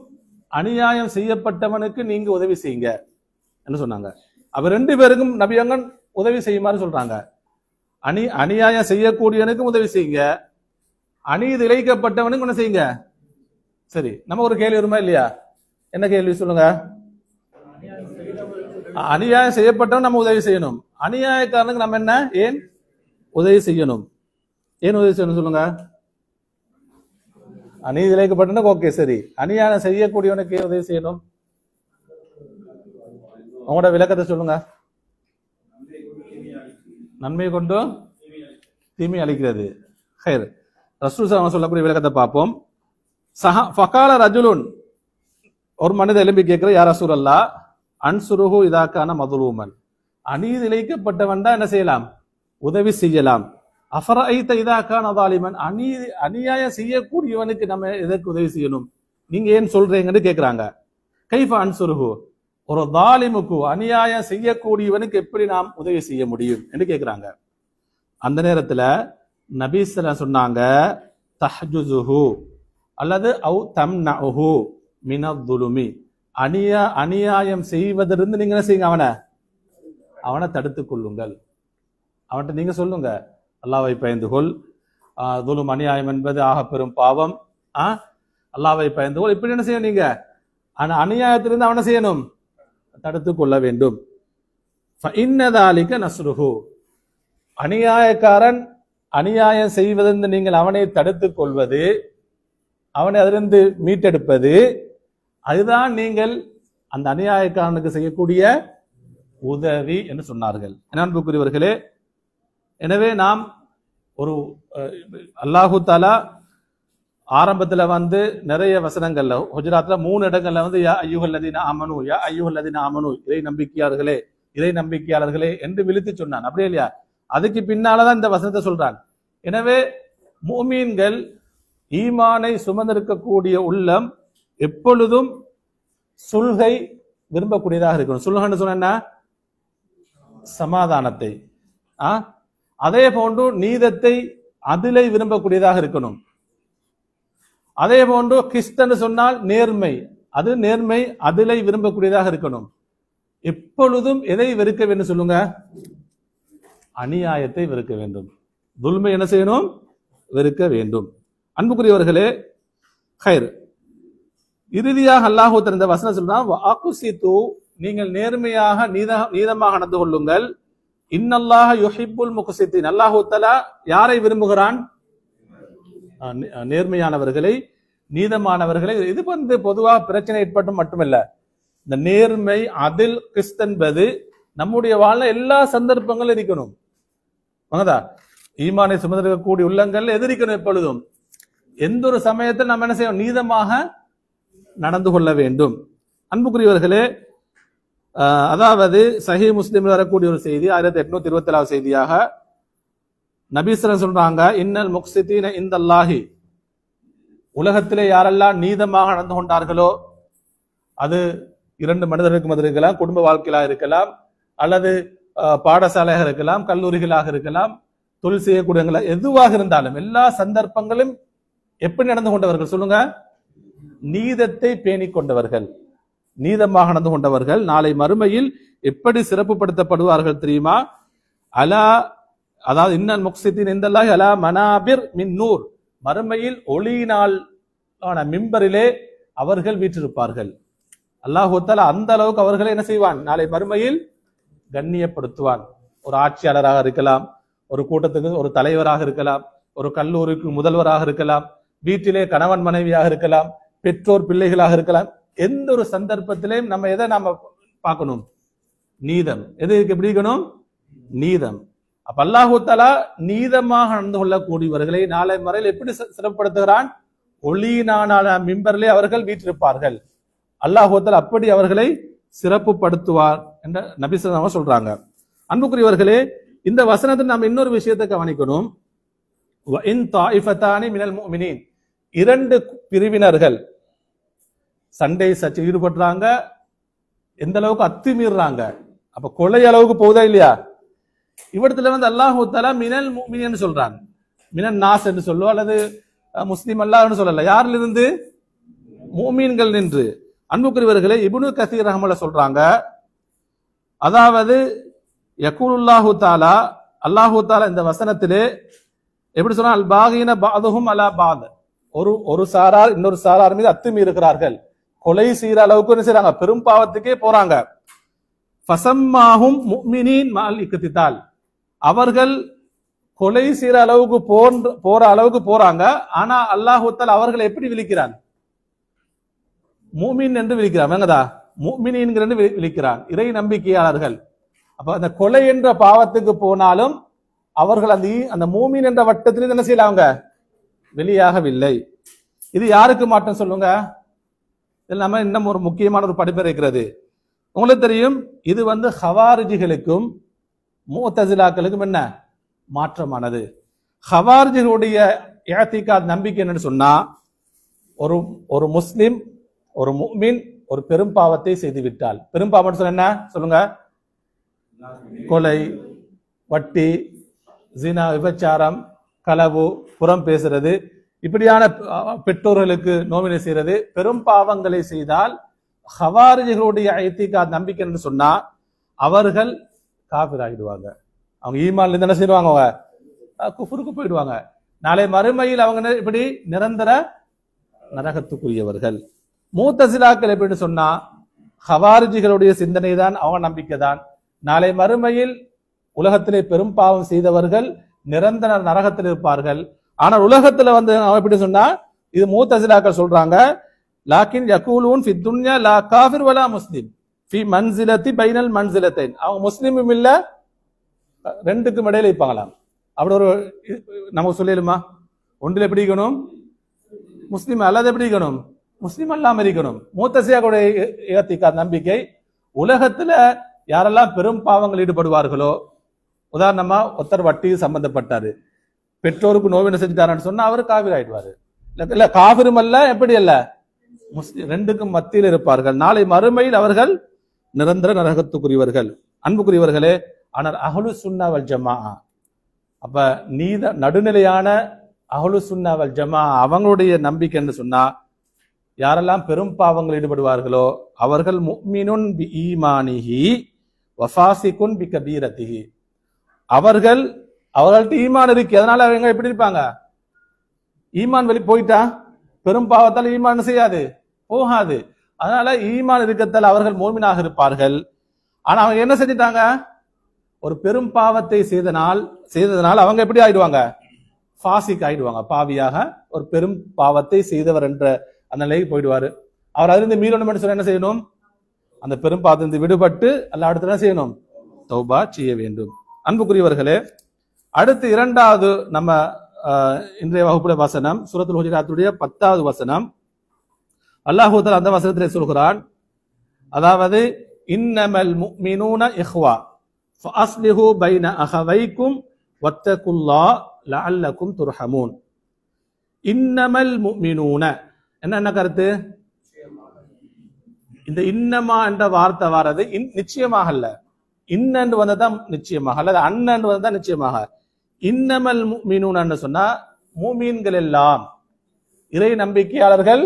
அநியாயம் செய்யப்பட்டவனுக்கு நீங்க உதவி செய்யுங்க என்ன சொன்னாங்க. அவர் ரெண்டு பேருக்கும் நபியங்கன் உதவி செய்யுமாறு சொல்றாங்க. அநியாயம் செய்யக்கூடியவனுக்கும் உதவி செய்யுங்க, அநீதி இழைக்கப்பட்டவனுக்கு என்ன செய்யுங்க. சரி, நம்ம ஒரு கேள்வி வருமா இல்லையா? என்ன கேள்வி சொல்லுங்க? அநியாயம் செய்யப்பட்டவன் நம்ம உதவி செய்யணும், அநியாயக்காரனுக்கு நம்ம என்ன ஏன் உதவி செய்யணும்? ஏன் உதவி செய்யணும் சொல்லுங்க? அநீதி இழைக்கப்பட்டவனுக்கு ஓகே, சரி. அநியாயம் செய்யக்கூடியவனுக்கு ஏன் உதவி செய்யணும்? உங்களோட விளக்கத்தை சொல்லுங்க. நன்மை கொண்டு தீமை அளிக்கிறது. ஹைர், ரசூல் ஸல்லல்லாஹு சொல்லக்கூடிய விளக்கத்தை பார்ப்போம். ஃபகால ரஜுலுன், ஒரு மனிதர் எழுப்பி கேட்கிற, யா ரசூலல்லாஹ் அன்சுருஹு இதாக்கான மதுலூமன், அநீதி இழைக்கப்பட்டவன் தான் என்ன செய்யலாம்? உதவி செய்யலாம். அஃபரைத இதாக்கான ஸாலிமன், அநியாயம் செய்யக்கூடியவனுக்கு நம்ம எதற்கு உதவி செய்யணும், நீங்க ஏன் சொல்றீங்கன்னு கேட்கிறாங்க. கைஃப அன்சுருஹு, ஒரு ஸாலிமுக்கு அநியாயம் செய்யக்கூடியவனுக்கு எப்படி நாம் உதவி செய்ய முடியும் என்று கேட்கிறாங்க. அந்த நேரத்துல நபி ஸல்லல்லாஹு சொன்னாங்க, தஹ்ஜுஸுஹு அல்லது அவு தம்னஉஹு மினதுலுமி, அநியாயம் செய்வதிலிருந்து நீங்க என்ன செய்யுங்க, அவனை தடுத்துக் கொள்ளுங்கள். அவன்கிட்ட நீங்க சொல்லுங்க, அல்லாஹ்வை பயந்து கொள், துலும் அநியாயம் என்பது ஆக பெரும் பாவம், அல்லாஹ்வை பயந்து கொள். இப்படி என்ன செய்யணும்? நீங்க அநியாயத்திலிருந்து அவனை செய்யணும், தடுத்துக் கொள்ள வேண்டும். ஃபஇன்னதாலிக நஸ்ருஹு, அநியாயக்காரன் அநியாயம் செய்வதிலிருந்து நீங்கள் அவனை தடுத்துக் கொள்வது, அவனை அதிலிருந்து மீட்டெடுப்பது, அதுதான் நீங்கள் அந்த அநியாயக்காரனுக்கு செய்யக்கூடிய உதவி என்று சொன்னார்கள். அன்புக்குரியவர்களே, எனவே நாம் ஒரு அல்லாஹு தஆலா ஆரம்பத்துல நிறைய வசனங்கள்ல, ஹுஜராத்ல 3 இடங்கள்ல யா அய்யுஹல்லதீன ஆமனு, யா அய்யுஹல்லதீன ஆமனு, இறை நம்பிக்கையாளர்களே, இறை நம்பிக்கையாளர்களே என்று விழித்து சொன்னான். அப்படியே இல்லையா? அதுக்கு பின்னாலதான் இந்த வசனத்தை சொல்றான். எனவே முஃமின்கள் ஈமானை சுமந்திருக்கக்கூடிய உள்ளம் எப்பொழுதும் சுல்கை விரும்பக்கூடியதாக இருக்கணும். சுல்கன்னு சொன்ன சமாதானத்தை, அதே போன்று நீதத்தை அதிலை விரும்பக்கூடியதாக இருக்கணும். அதே போன்று கிறிஸ்தன் சொன்னால் நேர்மை, அது நேர்மை அதிலை விரும்பக்கூடியதாக இருக்கணும். எப்பொழுதும் எதை வெறுக்க வேண்டும் சொல்லுங்க? அநியாயத்தை வெறுக்க வேண்டும். துல்மை என்ன செய்யணும்? வெறுக்க வேண்டும். அன்புக்குரியவர்களே, ஹைர் இறுதியாக அல்லாஹ் இந்த வசனம் சொல்றான், நீங்கள் நேர்மையாக நீதமாக நடந்து கொள்ளுங்கள். இன்னல்லாஹ யுஹிப்புல் முக்ஸித்தீன். அல்லாஹ் தஆலா யாரை விரும்புகிறான்? நேர்மையானவர்களை, நீதமானவர்களை. இது பொதுவாக பிரச்சனை ஏற்பட்டும் மட்டுமல்ல, இந்த நேர்மை அதில் கிறிஸ்த் என்பது நம்முடைய வாழ்ல எல்லா சந்தர்ப்பங்களும் இருக்கணும். ஈமானை சுமந்திருக்கக்கூடிய உள்ளங்கள் எதிரிக்கணும். எப்பொழுதும் எந்த ஒரு சமயத்தில் நம்ம என்ன செய்யணும்? நீதமாக நடந்து கொள்ள வேண்டும். அன்புக்குரியவர்களே, அதாவது சஹீஹ் முஸ்லிம் வரக்கூடிய ஒரு செய்தி, 1827 செய்தியாக நபி ஸல்லல்லாஹு அலைஹி வஸல்லம் சொல்றாங்க, இன்னல் முக்ஸிதீன இந்தல்லாஹி, உலகத்திலே யாரெல்லாம் நீதமாக நடந்து கொண்டார்களோ, அது இரண்டு மனிதர்களுக்கு மத்தியில் இருக்கலாம், குடும்ப வாழ்க்கையாக இருக்கலாம், அல்லது பாடசாலையாக இருக்கலாம், கல்லூரிகளாக இருக்கலாம், தொழில் செய்யக்கூடிய எதுவாக இருந்தாலும் எல்லா சந்தர்ப்பங்களும் எப்படி நடந்து கொண்டவர்கள் சொல்லுங்க? நீதத்தை பேணிக் கொண்டவர்கள், நீதமாக நடந்து கொண்டவர்கள் நாளை மறுமையில் எப்படி சிறப்புப்படுத்தப்படுவார்கள் தெரியுமா? அலா, அதாவது இன்னல் முக்ஸிதீன் இந்தல்லாஹி அலா மனாபிர் மின் நூர், மறுமையில் ஒளியினால் ஆன மிம்பரிலே அவர்கள் வீற்றிருப்பார்கள். அல்லாஹ் தஆலா அந்த அளவுக்கு அவர்களை என்ன செய்வான்? நாளை மறுமையில் கண்ணியப்படுத்துவான். ஒரு ஆட்சியாளராக இருக்கலாம், ஒரு கூட்டத்துக்கு ஒரு தலைவராக இருக்கலாம், ஒரு கல்லூரிக்கு முதல்வராக இருக்கலாம், வீட்டிலே கணவன் மனைவியாக இருக்கலாம், பெற்றோர் பிள்ளைகளாக இருக்கலாம். எந்த ஒரு சந்தர்ப்பத்திலையும் நம்ம எதை நாம பார்க்கணும்? நீதம். எது எப்படி இருக்கணும்? நீதம். அப்ப அல்லாஹ் தஆலா நீதமாக நடந்து கொள்ளக்கூடியவர்களை நாளை மறையில் எப்படி சிறப்படுத்துகிறான்? ஒளியினான மிம்பரிலே அவர்கள் வீற்றிருப்பார்கள். அல்லாஹ் தஆலா அப்படி அவர்களை சிறப்புப்படுத்துவார் என்ற நபி ஸல்லல்லாஹு அலைஹி வஸல்லம் சொல்றாங்க. அன்புக்குரியவர்களே, இந்த வசனத்தில் நாம் இன்னொரு விஷயத்தை கவனிக்கணும். வஇன் தாயிஃபதானி மினல் முஃமினீன், இரண்டு பிரிவினர்கள் சண்டை சர்ச்சை ஈடுபடுறாங்க, எந்த அளவுக்கு அத்துமீறாங்க, அப்ப கொலை அளவுக்கு போகுதா இல்லையா? இவ்விடத்துல அல்லாஹ் தஆலா மினல் முஃமினீன் சொல்றான். மினன் நாஸ் என்று சொல்லோ அல்லது முஸ்லிம் அல்லாஹ்னு சொல்லல, யாரிலிருந்து? முஃமின்கள் நின்று. அன்புக்குரியவர்களே, இப்னு கஸீர் ரஹ்மத்துல்லாஹி சொல்றாங்க, அதாவது யகூலுல்லாஹு தஆலா, அல்லாஹ் தஆலா இந்த வசனத்திலே எப்படி சொன்னா, அல் பாகின பஅதுஹும் அலா பஅத், ஒரு சாரார் இன்னொரு சாரார் மீது அத்துமீறுகிறார்கள், கொலை செய்யற அளவுக்கு என்ன செய்றாங்க? பெரும் பாவத்துக்கே போறாங்க. ஃபஸம்மாஹும் முஃமினீன் மஅல் இக்திதால், அவர்கள் கொலை செய்யற அளவுக்கு போற அளவுக்கு போறாங்க. ஆனா அல்லாஹ் தஆலா அவர்களை எப்படி விழிக்கிறான்? முஃமின் என்று விழிக்கிறான். வேங்கதா முஃமினீன் என்று விழிக்கிறான், இறை நம்பிக்கையாளர்கள். அப்ப அந்த கொலை என்ற பாவத்துக்கு போனாலும் அவர்கள் அந்த மூமின் என்ற வட்டத்தில் என்ன செய்யல, அவங்க வெளியாகவில்லை. இது யாருக்கு மாற்றம் சொல்லுங்க? இதில் நம்ம இன்னும் ஒரு முக்கியமான ஒரு படிப்பு இருக்கிறது. உங்களுக்கு தெரியும், இது ஹவாரிஜிகளுக்கும் முஅ்தஸிலாக்களுக்கும் என்ன மாற்றமானது. ஹவாரிஜிகளுடைய இஅ்திகாத் நம்பிக்கை என்னன்னு சொன்னா, ஒரு முஸ்லிம், ஒரு முஃமின் ஒரு பெரும் பாவத்தை செய்து விட்டால், பெரும் பாவம் சொன்ன என்ன சொல்லுங்க? கொலை, வட்டி, ஜினா, விபச்சாரம், களவு, புறம் பேசுறது, இப்படியான பெற்றோர்களுக்கு நோவினை செய்யறது, பெரும் பாவங்களை செய்தால் ஹவாரிஜிகளுடைய இஅ்திகாத் நம்பிக்கை என்று சொன்னா அவர்கள் காஃபிர் ஆகிடுவாங்க. அவங்க ஈமான்ல இருந்து என்ன செய்வாங்க? அவங்க குஃப்ருக்கு போயிடுவாங்க. நாளை மறுமையில் அவங்க இப்படி நிரந்தர நரகத்துக்குரியவர்கள். முஅ்தஸிலாக்கள் எப்படின்னு சொன்னா, ஹவாரிஜிகளுடைய சிந்தனை தான், அவங்க நம்பிக்கை தான், நாளை மறுமையில் உலகத்திலே பெரும் பாவம் செய்தவர்கள் நிரந்தர நரகத்தில் இருப்பார்கள். ஆனால் உலகத்துல அவன் எப்படி சொன்னா, இது முஅ்தஸிலாக்கள் சொல்றாங்க, லாக்கின் யகூலூன் ஃபி துன்யா லா காஃபிர் வலா முஸ்லிம் ஃபி மன்சிலத்தி பைனல் மன்சிலத்தைன், அவங்க முஸ்லிமும் இல்ல ரெண்டுக்கும் இடையில இருப்பாங்களாம். அப்படி ஒரு நமக்கு சொல்லிடுமா? ஒன்றில் எப்படி இருக்கணும்? முஸ்லிம் அல்லது எப்படி இருக்கணும்? முஸ்லிம் அல்லாம இருக்கணும். முஅ்தஸிலாக்களுடைய இஅ்திகாத் நம்பிக்கை, உலகத்துல யாரெல்லாம் பெரும் பாவங்கள் ஈடுபடுவார்களோ, உதாரணமா ஒருத்தர் வட்டி சம்பந்தப்பட்டாரு, பெற்றோருக்கு நோவினை செஞ்சுட்டாருன்னு சொன்னா அவரு காவிர் ஆயிடுவாரு. இல்ல காவிரும் அல்ல, எப்படி அல்ல, முஸ்லிம், ரெண்டுக்கும் மத்தியில் இருப்பார்கள். நாளை மறுமையில் அவர்கள் நிரந்தர நரகத்துக்குரியவர்கள். அன்புக்குரியவர்களே, ஆனால் அஹ்லு சுன்னா வல் ஜமாஅ, அப்ப நடுநிலையான அஹ்லு சுன்னா வல் ஜமாஅ அவங்களுடைய நம்பிக்கைன்னு சொன்னா, யாரெல்லாம் பெரும் பாவங்கள் ஈடுபடுவார்களோ அவர்கள் முஃமினுன் பி ஈமானிஹி வஃபாசிகுன் பி கபீரத்திஹி, அவர்கள்ட்ட ஈமான் இருக்கு, அதனால அவங்க எப்படி இருப்பாங்க, ஈமான் வெளி போயிட்டா பெரும் பாவத்தால் ஈமான் செய்யாது, போகாது. அதனால ஈமான் இருக்கத்தால் அவர்கள் மோமினாக இருப்பார்கள். ஆனா அவங்க என்ன செஞ்சிட்டாங்க, ஒரு பெரும் பாவத்தை செய்ததனால் அவங்க எப்படி ஆயிடுவாங்க, ஃபாசிக் ஆயிடுவாங்க, பாவியாக ஒரு பெரும் பாவத்தை செய்தவர் என்ற அந்த நிலைக்கு போயிடுவாரு. அவர் அதிலிருந்து மீறணும் சொன்ன என்ன செய்யணும், அந்த பெரும் பாவத்திலிருந்து விடுபட்டு அல்ல அடுத்து என்ன செய்யணும், தௌபா செய்ய வேண்டும். அன்புக்குரியவர்களே, அடுத்து இரண்டாவது நம்ம இன்றைய வகுப்புல வசனம் சூரத்துல் ஹுஜராத்துடைய 10வது வசனம். அல்லாஹ் தஆலா அந்த வசனத்திலே சொல்கிறான், அதாவது இன்னமல் முஃமினூன இஹ்வா ஃபஅஸ்லிஹு பைன அஹவைக்கும் வத்தகுல்லாஹ லஅல்லகும் துர்ஹமூன். இன்னமல் முஃமினூன என்ன கருத்து, இந்த இன்னமா என்ற வார்த்தை வாரது நிச்சயமாக அல்ல, இன்னன்று வந்ததான் நிச்சயமாக, அல்லது அண்ணன்று வந்ததான் நிச்சயமாக. இன்னமல் முஃமினூன சொன்னா மூமீன்கள் எல்லாம், இறை நம்பிக்கையாளர்கள்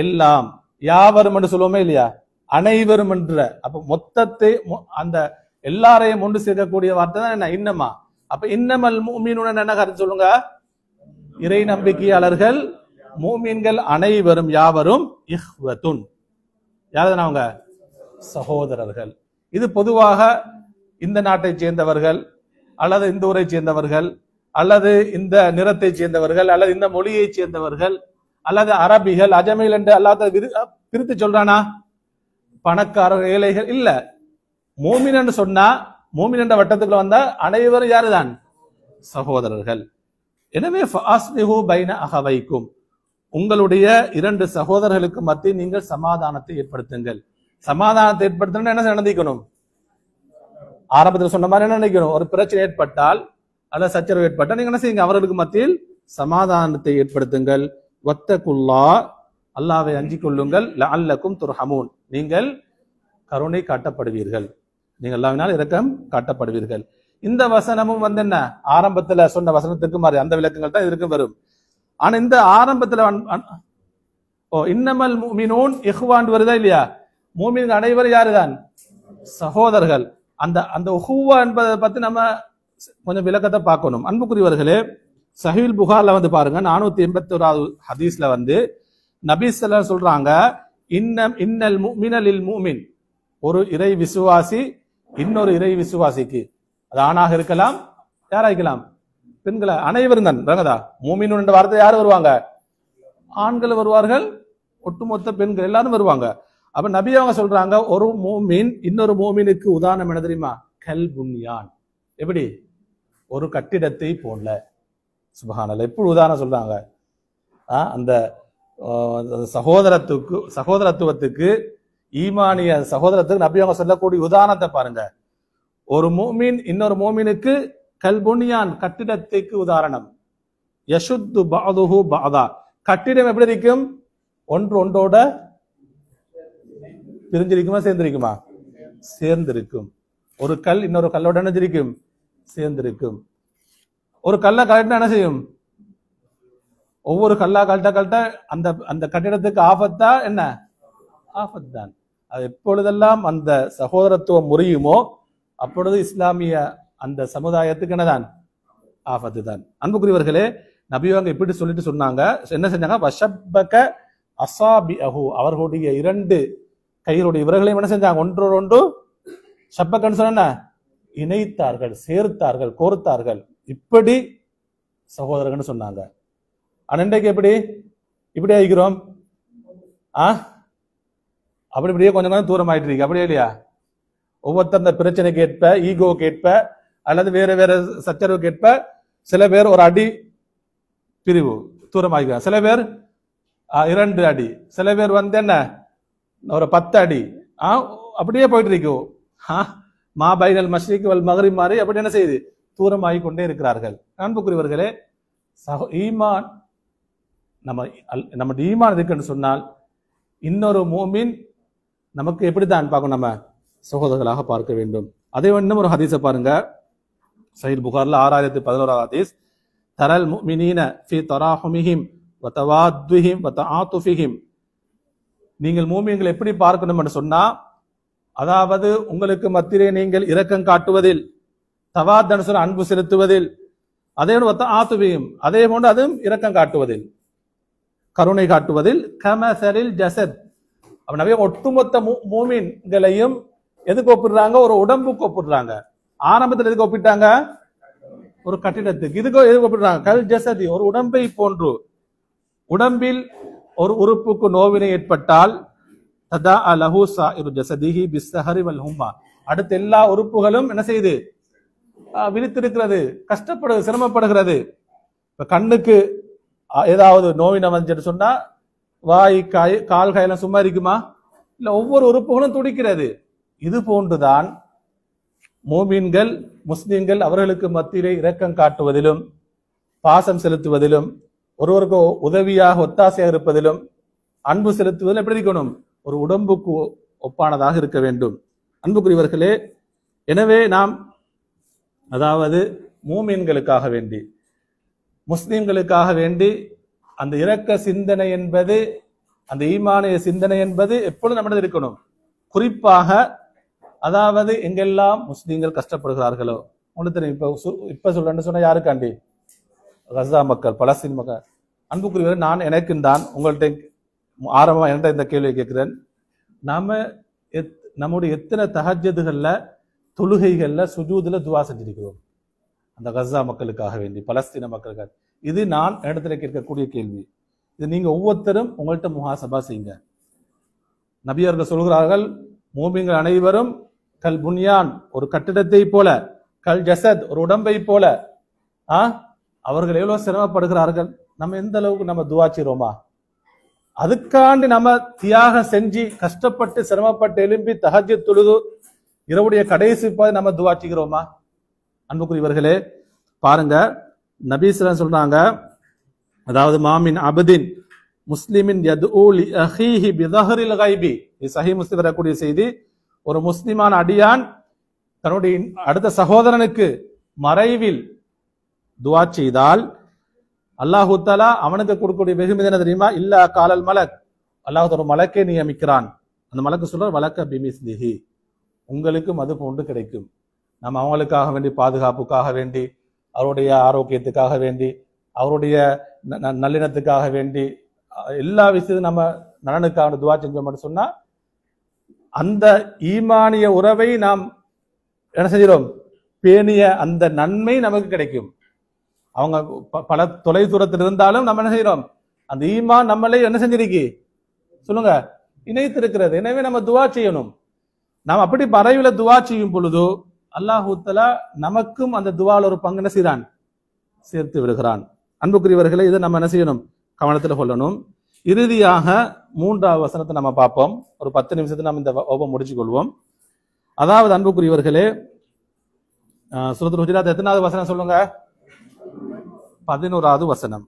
எல்லாம், யாவரும் என்று சொல்லுவோமே இல்லையா, அனைவரும் என்ற, அப்ப மொத்தத்தை அந்த எல்லாரையும் ஒன்று சேர்க்கக்கூடிய வார்த்தை தான் என்ன, இன்னமா. அப்ப இன்னமல் முஃமினூன என்ன கருத்து சொல்லுங்க, இறை நம்பிக்கையாளர்கள் மூமீன்கள் அனைவரும், யாவரும் இஹ்வத்துன், யாருதான் அவங்க, சகோதரர்கள். இது பொதுவாக இந்த நாட்டை சேர்ந்தவர்கள் அல்லது இந்த ஊரை சேர்ந்தவர்கள் அல்லது இந்த நிறத்தை சேர்ந்தவர்கள் அல்லது இந்த மொழியை சேர்ந்தவர்கள் அல்லது அரபிகள் அஜமிகள் என்று அல்லாத பிரித்து சொல்றானா, பணக்காரர் ஏழைகள் இல்ல. மூமின் என்று சொன்னா, மூமின் என்ற வட்டத்துக்குள்ள வந்தா அனைவரும் யாருதான், சகோதரர்கள். எனவே ஃபஅஸ்லிஹு பைன அஹவைக்கும், உங்களுடைய இரண்டு சகோதரர்களுக்கு மத்தியில் நீங்கள் சமாதானத்தை ஏற்படுத்துங்கள். சமாதானத்தை ஏற்படுத்தணும் என்ன நடந்திக்கணும், ஆரம்பத்தில் சொன்ன மாதிரி என்ன நினைக்கணும், ஒரு பிரச்சனை ஏற்பட்டால் அல்லது சச்சரவு ஏற்பட்டால் நீங்க என்ன செய்யுங்க, அவர்களுக்கு மத்தியில் சமாதானத்தை ஏற்படுத்துங்கள். வத்தகுல்லாஹ், அல்லாஹ்வை அஞ்சிக் கொள்ளுங்கள். லஅல்லகும் துர்ஹமூன், நீங்கள் கருணை காட்டப்படுவீர்கள், நீங்கள் அல்லாஹ்வினால் இரக்கம் காட்டப்படுவீர்கள். இந்த வசனமும் என்ன, ஆரம்பத்துல சொன்ன வசனத்துக்கு மாதிரி அந்த விளக்கங்கள் தான் இதற்கு வரும். ஆனா இந்த ஆரம்பத்துல இன்னமல் முஃமினூன் இஹ்வான் வருதா இல்லையா, மூமின்கள் அனைவரும் யாருதான், சகோதரர்கள். அந்த அந்த உஹுவா என்பதை பத்தி நம்ம கொஞ்சம் விளக்கத்தை பார்க்கணும். அன்புக்குரியவர்களே, சஹீல் புகார்ல பாருங்க 481வது ஹதீஸ்ல நபி ஸல்லல்லாஹு அலைஹி சொல்றாங்க, இன்னல் முஃமின லில் முஃமின், ஒரு இறை விசுவாசி இன்னொரு இறை விசுவாசிக்கு, அது ஆணாக இருக்கலாம், யாரா இருக்கலாம், பெண்களா, அனைவரும் தான் ரங்கதா. மூமின் என்ற வார்த்தை யார் வருவாங்க, ஆண்கள் வருவார்கள், ஒட்டுமொத்த பெண்கள் எல்லாரும் வருவாங்க. அப்ப நபி அவங்க சொல்றாங்க, ஒரு மூமின் இன்னொரு மூமினுக்கு உதாரணம் என்ன தெரியுமா, கல் புன்யான், எப்படி ஒரு கட்டிடத்தை போல. சுப்ஹானல்லாஹ், எப்படி உதாரணம் சொல்றாங்க, அந்த சகோதரத்துவத்துக்கு ஈமானிய சகோதரத்துக்கு நபி அவங்க சொல்லக்கூடிய உதாரணத்தை பாருங்க. ஒரு மூமின் இன்னொரு மூமினுக்கு கல் புன்யான், கட்டிடத்துக்கு உதாரணம். யஷுத்து பஅதுஹு பஅதா, கட்டிடம் எப்படி இருக்கும், ஒன்று ஒன்றோட பிரிஞ்சிருக்குமா சேர்ந்திருக்குமா, சேர்ந்திருக்கும். ஒரு கல் இன்னொரு கல்லோட என்ன இருக்கும், சேர்ந்திருக்கும். ஒரு கல்லை கலட்டினா என்ன செய்யும், ஒவ்வொரு கல்லா கழட்ட அந்த அந்த கட்டிடத்துக்கு ஆபத்தா என்ன, ஆபத் தான். அது எப்பொழுதெல்லாம் அந்த சகோதரத்துவம் முறியுமோ அப்பொழுது இஸ்லாமிய அந்த சமுதாயத்துக்கு என்னதான், ஆபத்து தான். அன்புக்குரியவர்களே, நபியவங்க இப்படி சொல்லிட்டு சொன்னாங்க, என்ன செஞ்சாங்க, வஷப்பக அசாபிஅஹு, அவர்களுடைய இரண்டு கைகளுடைய விரல்களையும் என்ன செஞ்சாங்க, ஒன்றோடு ஒன்று ஷப்பக்கன்னு சொன்ன இணைத்தார்கள், சேர்த்தார்கள், கோர்த்தார்கள். இப்படி சகோதரர்கள் சொன்னாங்க. ஆனா இன்றைக்கு எப்படி இப்படி ஆகிக்கிறோம், அப்படி இப்படியே கொஞ்சம் கொஞ்சம் தூரம் ஆயிட்டு இருக்கு, அப்படியே இல்லையா. ஒவ்வொருத்தர் அந்த பிரச்சனைக்கு ஏற்ப, ஈகோ கேட்ப அல்லது வேற வேற சச்சரவு கேட்ப, சில பேர் ஒரு அடி பிரிவு தூரம் ஆகிக்கிறார், சில பேர் 2 அடி, சில பேர் என்ன ஒரு 10 அடி, அப்படியே போயிட்டு இருக்கும். மா பைனல் மஷ்ரிக் வல் மக்ரிப் மாதிரி அப்படி என்ன செய்யுது, தூரமாகி கொண்டே இருக்கிறார்கள். அன்புக்குரியவர்களே, ஈமான் நம்ம ஈமான் இருக்குன்னு சொன்னால் இன்னொரு மூமின் நமக்கு எப்படித்தான் பார்க்கணும், நம்ம சகோதரர்களாக பார்க்க வேண்டும். அதே இன்னும் ஒரு ஹதீஸை பாருங்க, சஹீஹ் புகாரில் 6011 ஹதீஸ். தரல் முஃமினீன ஃபீ தராஹுமிஹிம் வ தவாத்துஹிம் வ தஆதுஃபிஹிம். நீங்கள் மூமின்களை எப்படி பார்க்கணும் என்று சொன்னா, அதாவது உங்களுக்கு மத்தியிலே நீங்கள் இரக்கம் காட்டுவதில், தவாத் சொன்ன அன்பு செலுத்துவதில், அதே ஆத்துவியும் அதே போன்று அதுவும் இரக்கம் காட்டுவதில், கருணை காட்டுவதில். கமசரில் ஜசத், நிறைய ஒட்டுமொத்த மூமின்களையும் எதுக்கு ஒப்பிடுறாங்க, ஒரு உடம்புக்கு ஒப்பிடுறாங்க. ஆரம்பத்தில் எதுக்கு ஒப்பிட்டாங்க, ஒரு கட்டிடத்துக்கு. இதுக்கு எதுக்கு ஒப்பிடுறாங்க, கல் ஜசதி, ஒரு உடம்பை போன்று. உடம்பில் ஒரு உறுப்புக்கு நோவினை ஏற்பட்டால் ததா லஹு சாயிரு ஜஸதிஹி பிஸ்ஸஹரி வல் ஹும்மா, அடுத்த எல்லா உறுப்புகளும் என்ன செய்யுது, விழித்திருக்கிறது, கஷ்டப்படுது, சிரமப்படுகிறது. இப்ப கண்ணுக்கு ஏதாவது நோய் வந்துட்டு சொன்னா வாய் கால் கையெல்லாம் சும்மா இருக்குமா, இல்ல ஒவ்வொரு உறுப்புகளும் துடிக்கிறது. இது போன்றுதான் மோமீன்கள், முஸ்லிம்கள் அவர்களுக்கு மத்தியிலே இரக்கம் காட்டுவதிலும், பாசம் செலுத்துவதிலும், ஒருவருக்கு உதவியாக ஒத்தாசையாக இருப்பதிலும், அன்பு செலுத்துவதிலும் எப்படி இருக்கணும், ஒரு உடம்புக்கு ஒப்பானதாக இருக்க வேண்டும். அன்புக்குரியவர்களே, எனவே நாம் அதாவது மூமின்களுக்காக வேண்டி, முஸ்லிம்களுக்காக வேண்டி அந்த இரக்க சிந்தனை என்பது, அந்த ஈமானிய சிந்தனை என்பது எப்பொழுதும் நம்மிடம் இருக்கணும். குறிப்பாக அதாவது எங்கெல்லாம் முஸ்லிம்கள் கஷ்டப்படுகிறார்களோ, உங்களுக்கு தெரியும், இப்ப சொல்றேன்னு சொன்னா யாருக்காண்டி, கஸா மக்கள், பலஸ்தீன் மக்கள். அன்புக்குரியவர்கள், நான் எனக்கு தான் உங்கள்கிட்ட ஆரம்பமா என்கிட்ட இந்த கேள்வியை கேட்கிறேன். நம்முடைய எத்தனை தஹஜ்ஜுதுகள்ல, தொழுகைகள்ல, சுஜூதுல துவா செஞ்சிருக்கிறோம் அந்த கஸா மக்களுக்காக வேண்டி, பலஸ்தீன மக்களுக்காக? இது நான் இடத்துல கேட்கக்கூடிய கேள்வி. இது நீங்க ஒவ்வொருத்தரும் உங்கள்கிட்ட முஹாசபா செய்யுங்க. நபியர்கள் சொல்கிறார்கள், மூமின்கள் அனைவரும் கல் புன்யான், ஒரு கட்டிடத்தை போல, கல் ஜசத், ஒரு உடம்பை போல. அவர்கள் எவ்வளவு சிரமப்படுகிறார்கள். நம்ம எந்த அளவுக்கு நம்ம துவா செய்றோமா? அதுக்காண்டி நம்ம தியாகம் செஞ்சு கஷ்டப்பட்டு சிரமப்பட்டு எழும்பி தஹஜ்ஜுத் தொழுது இரவுடைய கடைசி பாதி நம்ம துவா செய்கிறோமா? அன்புக்குரியவர்களே, பாருங்க, நபி ஸல்லல்லாஹு அலைஹி சொல்றாங்க, அதாவது மாமின் அபதின் முஸ்லிமின் யதுஉ லி அஹீஹி பிதஹரில் கைபி. இது சஹீஹ் முஸ்லிம் வரக்கூடிய செய்தி. ஒரு முஸ்லிமான அடியான் தன்னுடைய அடுத்த சகோதரனுக்கு மறைவில் துவா செய்தால் அல்லாஹு தஆலா அவனுக்கு கொடுக்கக்கூடிய வெகுமதி என்ன தெரியுமா? இல்லா காலல் மலக், அல்லாஹ் ஒரு மலக்கை நியமிக்கிறான். அந்த மலக்கு சொல்ற வலக்க பிமிஸ்லிஹி, உங்களுக்கும் அது போன்று கிடைக்கும். நம்ம அவங்களுக்காக வேண்டி, பாதுகாப்புக்காக வேண்டி, அவருடைய ஆரோக்கியத்துக்காக வேண்டி, அவருடைய நல்லிணத்துக்காக வேண்டி, எல்லா விஷயத்தையும் நம்ம நலனுக்காக துவா செஞ்சோம்னு சொன்னா அந்த ஈமானிய உறவை நாம் என்ன செஞ்சிடும், பேணிய அந்த நன்மை நமக்கு கிடைக்கும். அவங்க பல தொலை தூரத்தில் இருந்தாலும் நம்ம என்ன செய்யறோம், அந்த ஈமான் நம்மளே என்ன செஞ்சிருக்கு சொல்லுங்க, இணைத்திருக்கிறது. எனவே நம்ம துவா செய்யணும். நாம் அப்படி மறைவில துவா செய்யும் பொழுது அல்லாஹு தஆலா நமக்கும் அந்த துவால ஒரு பங்கு என்ன செய்றான், சேர்த்து விடுகிறான். அன்புக்குரியவர்களை, இதை நம்ம என்ன செய்யணும், கவனத்தில் கொள்ளணும். இறுதியாக 3வது வசனத்தை நம்ம பார்ப்போம். ஒரு 10 நிமிஷத்தை நம்ம இந்த வகுப்பை முடிச்சு கொள்வோம். அதாவது அன்புக்குரியவர்களே, சூரத்துல் ஹுஜராத் எத்தனாவது வசனம் சொல்லுங்க? 11வது வசனம்.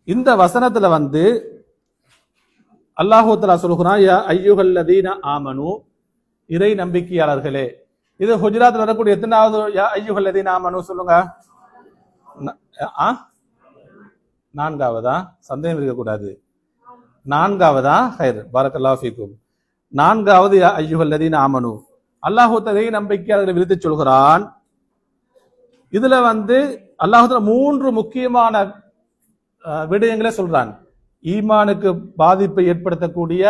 இந்த வசனத்துல அல்லாஹு தஆலா சொல்கிறான், யா அய்யுஹல்லதீன ஆமனு, இறை நம்பிக்கையாளர்களே. இது ஹுஜராத் வரக்கூடிய எத்தனாவது யா அய்யுஹல்லதீன ஆமனு சொல்லுங்க? 4வதா? சந்தேகம் இருக்கக்கூடாது. 4வதா? ஹைர், பாரக்கல்லாஹு ஃபீக்கும். 4வது யா அய்யுஹல்லதீன ஆமனு, அல்லாஹு தஆலா நம்பிக்கையாளர்களை விரித்து சொல்கிறான். இதுல அல்லாஹு தஆலா 3 முக்கியமான விடயங்களை சொல்றான். ஈமானுக்கு பாதிப்பை ஏற்படுத்தக்கூடிய,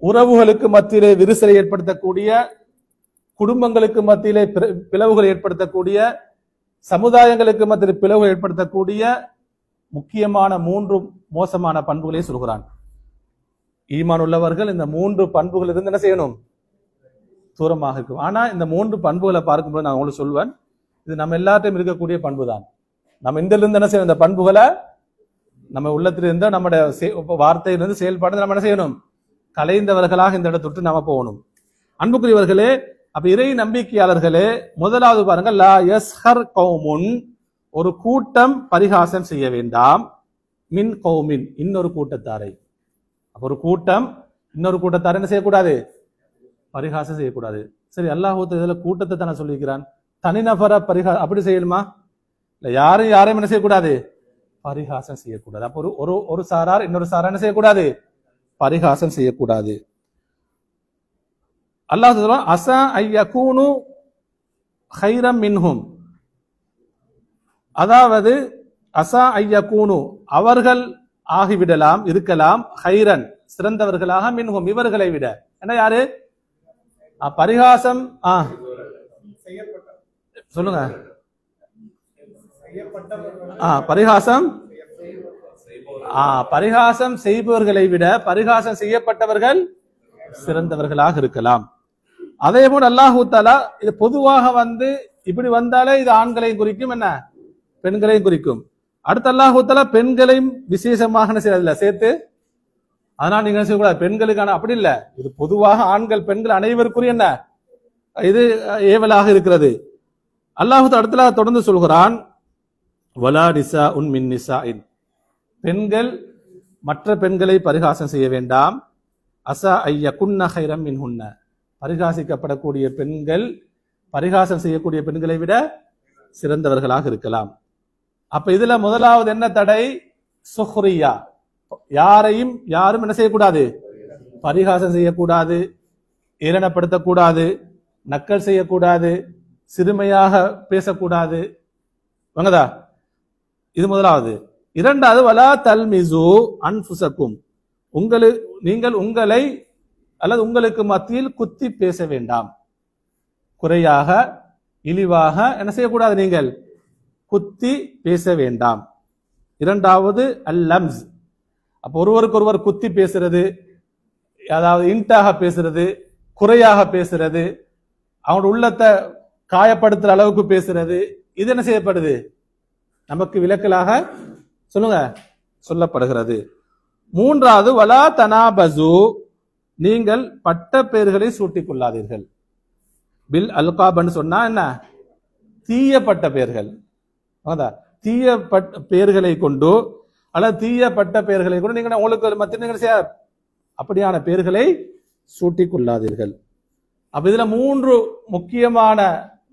உறவுகளுக்கு மத்தியிலே விரிசலை ஏற்படுத்தக்கூடிய, குடும்பங்களுக்கு மத்தியிலே பிளவுகளை ஏற்படுத்தக்கூடிய, சமுதாயங்களுக்கு மத்தியில் பிளவு ஏற்படுத்தக்கூடிய முக்கியமான 3 மோசமான பண்புகளை சொல்கிறான். ஈமான் உள்ளவர்கள் இந்த 3 பண்புகள் இருந்து என்ன செய்யணும், தூரமாக இருக்கும். ஆனா இந்த 3 பண்புகளை பார்க்கும்போது நான் உங்களுக்கு சொல்வேன், இது நம்ம எல்லாத்தையும் இருக்கக்கூடிய பண்பு தான். நம்ம இந்த இருந்து என்ன செய்யணும், இந்த பண்புகளை நம்ம உள்ளத்திலிருந்து, நம்முடைய வார்த்தையிலிருந்து, செயல்பாடு நம்ம என்ன செய்யணும், கலைந்தவர்களாக இந்த இடத்தை விட்டு நாம போகணும். அன்புக்குரியவர்களே, அப்ப இறை நம்பிக்கையாளர்களே, முதலாவது பாருங்க, லா யஸ்ஹர் கௌமுன், ஒரு கூட்டம் பரிகாசம் செய்ய வேண்டாம், மின் கௌமின், இன்னொரு கூட்டத்தாரை. அப்ப ஒரு கூட்டம் இன்னொரு கூட்டத்தாரை என்ன செய்யக்கூடாது? பரிகாசம் செய்யக்கூடாது. சரி, அல்லாஹ் இதுல கூட்டத்தை தானே சொல்லிக்கிறான், தனிநபரை அப்படி செய்யணுமா? இல்ல, யாரையும் என்ன செய்யக்கூடாது? பரிகாசம் செய்யக்கூடாது. அப்ப ஒரு சாரார் இன்னொரு சாரார் என்ன செய்யக்கூடாது? பரிகாசம் செய்யக்கூடாது. அல்லாஹ் சொல்றான், அஸா ஐயகூனு கைரம் மின்ஹும், அதாவது அஸா ஐயகூனு, அவர்கள் ஆகிவிடலாம், இருக்கலாம், ஹைரன், சிறந்தவர்களாக, மின்ஹும், இவர்களை விட. என்ன யாரு? பரிகாசம் சொல்லுங்க. பரிகாசம் பரிகாசம் செய்பவர்களை விட பரிகாசம் செய்யப்பட்டவர்கள் சிறந்தவர்களாக இருக்கலாம். அதே போல் அல்லாஹு தஆலா இது பொதுவாக இப்படி வந்தாலே இது ஆண்களையும் குறிக்கும், என்ன பெண்களையும் குறிக்கும். அடுத்த அல்லாஹு தஆலா பெண்களையும் விசேஷமாக சேர்த்து, அதனால் நீங்க செய்யக்கூடாது பெண்களுக்கான, அப்படி இல்ல, இது பொதுவாக ஆண்கள் பெண்கள் அனைவருக்குரிய என்ன இது ஏவலாக இருக்கிறது. அல்லாஹு அடுத்த தொடர்ந்து சொல்கிறான், வலா நிசாஉன் மின் நிசாஇன், பெண்கள் மற்ற பெண்களை பரிகாசம் செய்ய வேண்டாம். அஸா ஐயகுன்ன கைரம் மின்ஹுன்ன, பரிகாசிக்கப்படக்கூடிய பெண்கள் பரிகாசம் செய்யக்கூடிய பெண்களை விட சிறந்தவர்களாக இருக்கலாம். அப்ப இதுல முதலாவது என்ன தடை? சுஹ்ரியா, யாரும் என்ன செய்யக்கூடாது? பரிகாசம் செய்யக்கூடாது, ஏளனப்படுத்தக்கூடாது, நக்கல் செய்யக்கூடாது, சிறுமையாக பேசக்கூடாது. வாங்கதா, இது முதலாவது. இரண்டாவது, வலா தல்மிசு அன்ஃபுசக்கும், நீங்கள் உங்களை அல்லது உங்களுக்கு மத்தியில் குத்தி பேச வேண்டாம், குறையாக இழிவாக என்ன செய்யக்கூடாது? நீங்கள் குத்தி பேச வேண்டாம். இரண்டாவது அல்லம்ஸ், அப்ப ஒருவருக்கு ஒருவர் குத்தி பேசுறது, அதாவது இன்டாக பேசுறது, குறையாக பேசுறது, அவனோட உள்ளத்தை காயப்படுத்துற அளவுக்கு பேசுறது, இது என்ன செய்யப்படுது? நமக்கு விலக்கலாக சொல்லுங்க சொல்லப்படுகிறது. மூன்றாவது, வலா தனாபசு, நீங்கள் பட்ட பெயர்களை சூட்டிக் கொள்ளாதீர்கள். பில் அல்காப்னு சொன்னா என்ன? தீய பட்ட பெயர்கள், தீய பெயர்களை கொண்டு அல்லது தீய பட்ட பெயர்களை கொண்டு நீங்க உங்களுக்கு மத்திய அப்படியான பெயர்களை சூட்டிக் கொள்ளாதீர்கள். அப்ப இதுல 3 முக்கியமான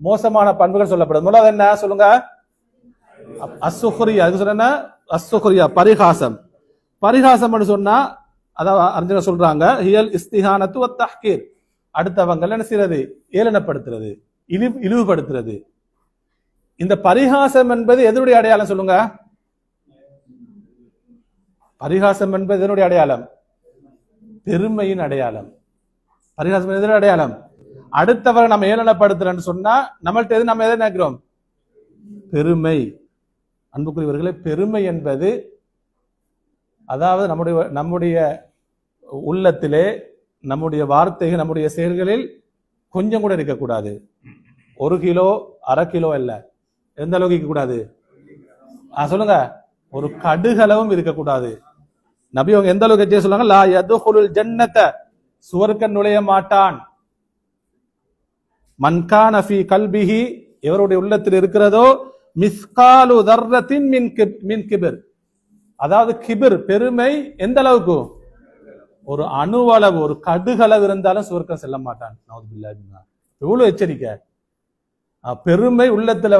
மோசமான பண்புகள் சொல்லப்படுது. முதலாவது என்ன சொல்லுங்க? அஸ்ஸுஹ்ரியா. அது சொன்ன அஸ்ஸுஹ்ரியா, பரிகாசம். பரிகாசம் சொன்னா அதாவது அறிஞர் சொல்றாங்க, ஹியல் இஸ்திஹானத்து வத் தஹ்கீர், அடுத்தவங்க என்ன செய்யறது? ஏளனப்படுத்துறது, இழிவுபடுத்துறது. இந்த பரிகாசம் என்பது எதனுடைய அடையாளம் சொல்லுங்க? பரிகாசம் என்பது எதனுடைய அடையாளம்? பெருமையின் அடையாளம். பரிகாசம் எதனுடைய அடையாளம்? அடுத்தவரை நம்ம ஏளனப்படுத்துறோம்னு சொன்னா நம்மள்ட்ட எது நம்ம எதை நினைக்கிறோம்? பெருமை. அன்புக்குரியவர்களே, பெருமை என்பது அதாவது நம்முடைய உள்ளத்திலே, நம்முடைய வார்த்தைகள், நம்முடைய செயல்களில் கொஞ்சம் கூட இருக்கக்கூடாது. 1 கிலோ 1/2 கிலோ இல்ல, எந்த அளவுக்கு இருக்கக்கூடாது? சொல்லுங்க, ஒரு கடுகளவும் இருக்கக்கூடாது. நபி அவங்க எந்த அளவுக்கு சொல்லுவாங்க? லா யதுகுலுல் ஜன்னத, சுவர்க்கம் நுழைய மாட்டான். மன்கான ஃபீ கல்பிஹி, எவருடைய உள்ளத்தில் இருக்கிறதோ, மிஸ்காலு தர்ரத்தின் மின் கிபிர், அதாவது கிபிர் பெருமை எந்த அளவுக்கு? ஒரு அணுவளவு, ஒரு கடுகளவு இருந்தாலும் சுவர்க்கம் செல்ல மாட்டான். எவ்வளவு எச்சரிக்கை! பெருமை உள்ளத்துல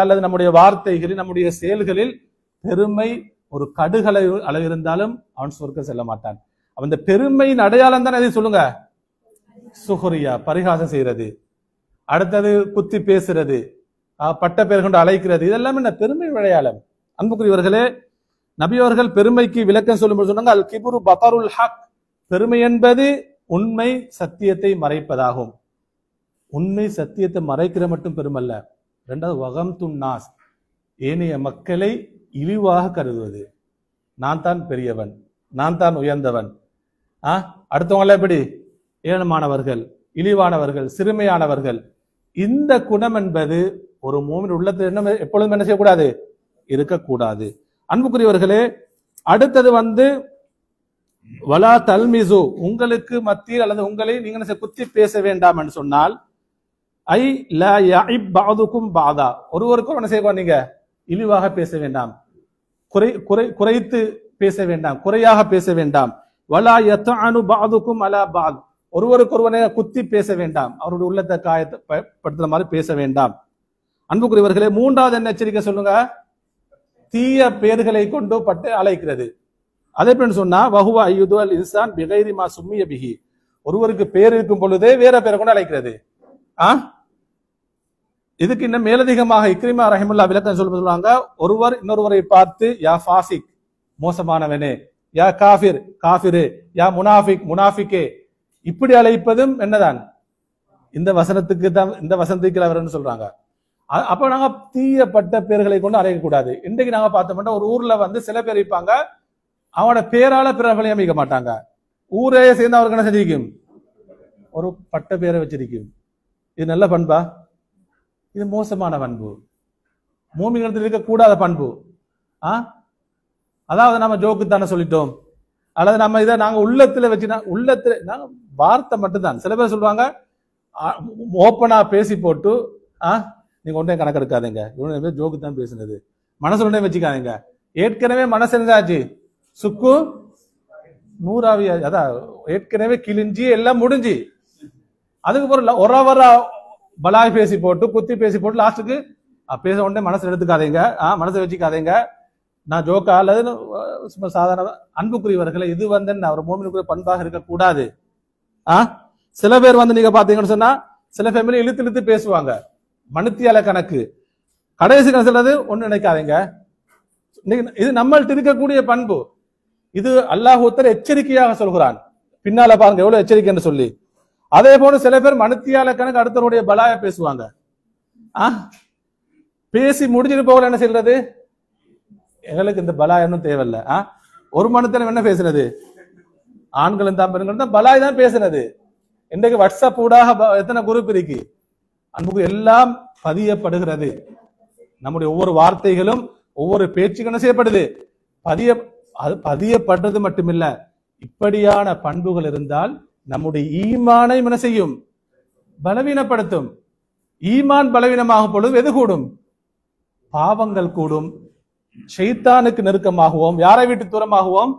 அல்லது நம்முடைய வார்த்தைகளில், நம்முடைய செயல்களில் பெருமை ஒரு கடுகளவு அளவு இருந்தாலும் அவன் சுவர்க்கம் செல்ல மாட்டான். அந்த பெருமையின் அடையாளம் தான் எதை சொல்லுங்க? சுஹ்ரியா, பரிகாசம் செய்யறது. அடுத்தது குத்தி பேசுறது, பட்ட பெயர் கொண்டு அழைக்கிறது, இதெல்லாம் என்ன? பெருமை அடையாளம். அன்புக்குரியவர்களே, நபி அவர்கள் பெருமைக்கு விளக்கம் சொல்லும்போது சொன்னாங்க, அல் கிபுரு பதருல் ஹக், பெருமை என்பது உண்மை சத்தியத்தை மறைப்பதாகும். உண்மை சத்தியத்தை மறைக்கிற மட்டும் பெருமல்ல. இரண்டாவது, வகம் துன்னாஸ், ஏனைய மக்களை இழிவாக கருதுவது. நான் தான் பெரியவன், நான் தான் உயர்ந்தவன். அடுத்தவங்கள எப்படி? ஏளனமானவர்கள், இழிவானவர்கள், சிறுமையானவர்கள். இந்த குணம் என்பது ஒரு மூமின் உள்ளத்தில் என்ன எப்பொழுதும் என்ன செய்யக்கூடாது? இருக்கக்கூடாது. அன்புக்குரியவர்களே, அடுத்தது வலா தல்மிசு, உங்களுக்கு மத்தியில் அல்லது உங்களை நீங்க குத்தி பேச வேண்டாம் என்று சொன்னால், ஐ லா யஇப் பஅதுகும் பஅதா, ஒருவருக்கு என்ன செய்ய நீங்க இழிவாக பேச வேண்டாம், குறைத்து பேச வேண்டாம், குறையாக பேச வேண்டாம். வலா யத்அனு பஅதுகும் அலா பஅத், ஒருவருக்கு ஒருவனை குத்தி பேச வேண்டாம், அவருடைய உள்ளத்தை காயப்படுத்துற மாதிரி பேச வேண்டாம். அன்புக்குரியவர்களே, மூன்றாவது என்ன எச்சரிக்கை சொல்லுங்க? தீய பெயர்களை கொண்டு பட்டு அழைக்கிறது. அதே போல சொன்னா வஹுவ அய்யுது அல் இன்சான் பிகைரி மா சும்மிய பிஹி, ஒருவருக்கு பேர் இருக்கும் பொழுதே வேற பேரை கொண்டு அழைக்கிறது. இதுக்கு இன்னும் மேலதிகமாக இக்ரிமா ரஹிமல்லா விளக்கம் சொல்லுவாங்க, ஒருவர் இன்னொருவரை பார்த்து யா ஃபாசிக் மோசமானவனே, யா காஃபிர் காஃபிரு, யா முனாஃபிக் முனாஃபிகே, இப்படி அழைப்பதும் என்னதான் இந்த வசனத்துக்கு தான், இந்த வசனத்துக்கு அவர்னு சொல்றாங்க. அப்ப நாங்க தீயப்பட்ட பேர்களை கொண்டு அழைக்க கூடாது. இன்றைக்கு நாங்க பார்த்தோம்னா ஒரு ஊர்ல சில பேர் இருப்பாங்க, அவனோட பேரால பிரபலம் அமைக்க மாட்டாங்க, ஊரே சேர்ந்து அவருக்கு என்ன செஞ்சிருக்கும், ஒரு பட்ட பேரை வச்சிருக்கும். இது நல்ல பண்பா? இது மோசமான பண்பு, மூமின்களிடத்தில் இருக்கக்கூடாத பண்பு. அதாவது நம்ம ஜோக்கு தானே சொல்லிட்டோம், அல்லது நம்ம இதை நாங்க உள்ளத்துல வச்சுனா, உள்ளத்துல நாங்க வார்த்தை மட்டும்தான். சில பேர் சொல்லுவாங்க ஓப்பனா பேசி போட்டு நீங்க ஒன்றே கணக்கு எடுக்காதீங்க, இவனு ஜோக்கு தான் பேசுனது, மனசு ஒன்றே வச்சுக்காதீங்க. ஏற்கனவே மனசு இருந்தாச்சு, சுக்கு நூறாவி, அதான் ஏற்கனவே கிழிஞ்சி எல்லாம் முடிஞ்சு, அதுக்கு பிறகு ஒரு பலாய் பேசி போட்டு குத்தி பேசி போட்டு லாஸ்ட்டுக்கு பேச உடனே மனசு எடுத்துக்காதீங்க, மனசை வச்சுக்காதீங்க. நான் ஜோக்கா அல்லது சாதாரண. அன்புக்குரியவர்களை, இது ஒரு மோமினுக்குரிய பண்பாக இருக்கக்கூடாது. சில பேர் நீங்க பாத்தீங்கன்னு சொன்னா சில ஃபேமிலி இழுத்து இழுத்து பேசுவாங்க, மனுத்தியால கணக்கு, கடைசி கணக்கு ஒண்ணு நினைக்காதீங்க. இது நம்மள்ட்ட இருக்கக்கூடிய பண்பு. இது அல்லாஹ் எச்சரிக்கையாக சொல்கிறான், பின்னால பாருங்க எவ்வளவு எச்சரிக்கைன்னு சொல்லி. அதே போல சில பேர் மனுத்தியால கணக்கு அடுத்தவருடைய பலாய பேசுவாங்க. பேசி முடிஞ்சிட்டு போகல என்ன செய்யறது, எங்களுக்கு இந்த பலாயனும் தேவையில்ல. ஒரு மனுத்தனம் என்ன பேசுறது, ஆண்களும் தான் பெண்களும் தான் பலாய் தான் பேசுறது. இன்றைக்கு வாட்ஸ்அப் ஊடாக எத்தனை குரூப் இருக்கு, அன்புக்கு எல்லாம் பதியப்படுகிறது. நம்முடைய ஒவ்வொரு வார்த்தைகளும் ஒவ்வொரு பேச்சுக்கு என்ன செய்யப்படுது, பதியப்படுறது மட்டுமில்ல, இப்படியான பண்புகள் இருந்தால் நம்முடைய ஈமானை என்ன செய்யும், பலவீனப்படுத்தும். ஈமான் பலவீனமாகும் பொழுது எது கூடும், பாவங்கள் கூடும், ஷைத்தானுக்கு நெருக்கமாகுவோம், யாரை விட்டு தூரமாகுவோம்.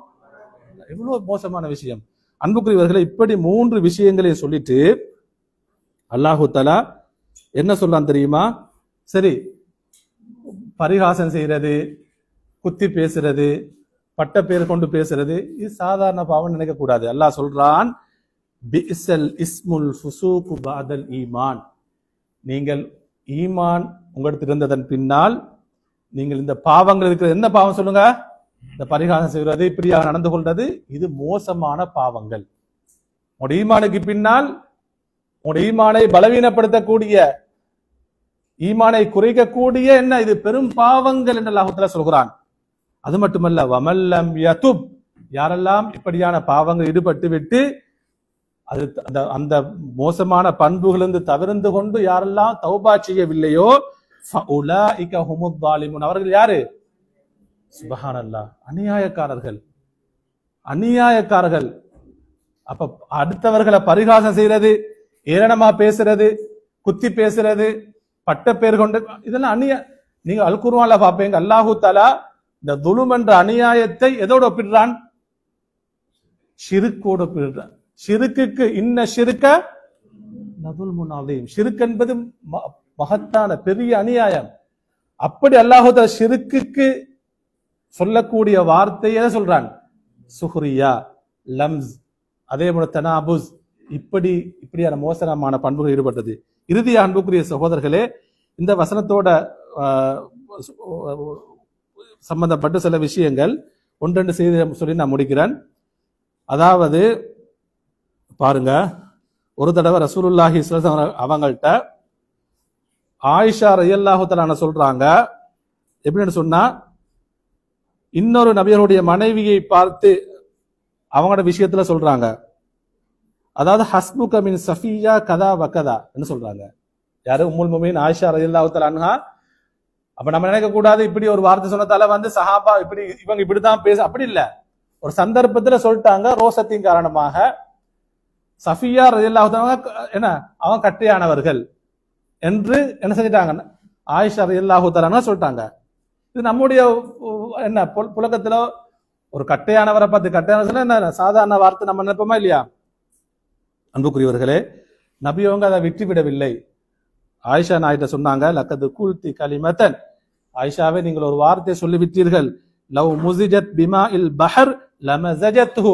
எவ்வளவு மோசமான விஷயம். அன்புக்குரியவர்களை, இப்படி 3 விஷயங்களை சொல்லிட்டு அல்லாஹு தஆலா என்ன சொல்றான் தெரியுமா? சரி, பரிகாசம் செய்யறது, குத்தி பேசுறது, பட்ட பேர் கொண்டு பேசுறது, இது சாதாரண பாவம் நினைக்க கூடாது. அல்லாஹ் சொல்றான், பிஇஸல் இஸ்முல் ஃபுசூகு பஅதல் ஈமான், நீங்கள் ஈமான் உங்களுக்கு இருந்ததன் பின்னால் நீங்கள் இந்த பாவங்கள் இருக்கிறது. என்ன பாவம் சொல்லுங்க? இந்த பரிகாசம் செய்வது, இப்படியாக நடந்து கொள்வது, இது மோசமான பாவங்கள். உங்களுடைய ஈமானுக்கு பின்னால் உங்களுடைய ஈமானை பலவீனப்படுத்தக்கூடிய, ஈமானை குறைக்கக்கூடிய என்ன, இது பெரும் பாவங்கள் என்று அல்லாஹ் தஆலா சொல்கிறான். அது மட்டுமல்ல, வமல்லம் யதுப், யாரெல்லாம் இப்படியான பாவங்கள் ஈடுபட்டு விட்டு அது அந்த மோசமான பண்புகளிலிருந்து தவிர்ந்து கொண்டு யாரெல்லாம் தௌபா செய்யவில்லையோ ஃபஉலாஇக ஹுமுத் ஸாலிமூன், அவர்கள் யாரு? சுப்ஹானல்லாஹ், அநியாயக்காரர்கள், அநியாயக்காரர்கள். அப்ப அடுத்தவர்களை பரிகாசம் செய்யறது, ஏளனமா பேசுறது, குத்தி பேசுறது, பட்ட பேர் கொண்டு, இதெல்லாம் நீங்க அல் குர்ஆன்ல பாப்பீங்க, அல்லாஹு தஆலா இந்த துலும் என்ற அநியாயத்தை எதோடு ஒப்பிடுறான்? ஷிர்க்கோடு ஒப்பிடுறான். ஷிர்க்குக்கு இன்ன ஷிர்க லதுல்முன் அதீம், ஷிர்க் என்பது மகத்தான பெரிய அநியாயம். அப்படி அல்லாஹு தஆலா ஷிர்க்குக்கு சொல்லக்கூடிய வார்த்தையை சொல்றான், சுஹ்ரியா, லம்ஸ், அதே போல தனாபுஸ், இப்படியான மோசமான பண்புகள் ஈடுபட்டது. இறுதிய அன்புக்குரிய சகோதரர்களே, இந்த வசனத்தோட சம்பந்தப்பட்ட சில விஷயங்கள் ஒன்றெண்டு செய்தி சொல்லி நான் முடிக்கிறேன். அதாவது பாருங்க, ஒரு தடவை ரசூலுல்லாஹி ஸல்லல்லாஹு அலைஹி வஸல்லம் அவங்கள்ட்ட ஆயிஷா ரலியல்லாஹு தஆலா சொல்றாங்க, எப்படின்னு சொன்னா, இன்னொரு நபியருடைய மனைவியை பார்த்து அவங்களோட விஷயத்துல சொல்றாங்க, அதாவது ஹஸ்புக மின் சஃபியா கதா வகதா என்று சொல்றாங்க. யாரு? உம்முல் முஃமினீன் ஆயிஷா ரலியல்லாஹு தஆலா அன்ஹா. அப்ப நம்ம நினைக்க கூடாது, இப்படி ஒரு வார்த்தை சொன்னதால சஹாபா இவங்க இப்படிதான் பேச, அப்படி இல்ல. ஒரு சந்தர்ப்பத்துல சொல்லிட்டாங்க, ரோசத்தின் காரணமாக சஃபியா ரலியல்லாஹு தஆலா என்ன அவங்க கட்டையானவர்கள் என்று என்ன செஞ்சிட்டாங்க, ஆயிஷா ரலியல்லாஹு தஆலா சொல்லிட்டாங்க. இது நம்முடைய என்ன புலகத்துல ஒரு கட்டையானவரை பார்த்து கட்டையான என்ன சாதாரண வார்த்தை நம்ம நினைப்போமா இல்லையா? அன்புக்குரியவர்களே, நபி அவங்க அதை விட்டுவிடவில்லை. ஆயிஷா நாயிட்ட சொன்னாங்க, லக்கது குல்தி கலிமத்தன், ஆயிஷாவே நீங்கள் ஒரு வார்த்தையை சொல்லிவிட்டீர்கள், லவ் முஸிஜத் பிமா இல் பஹர் லமஸஜத்ஹு,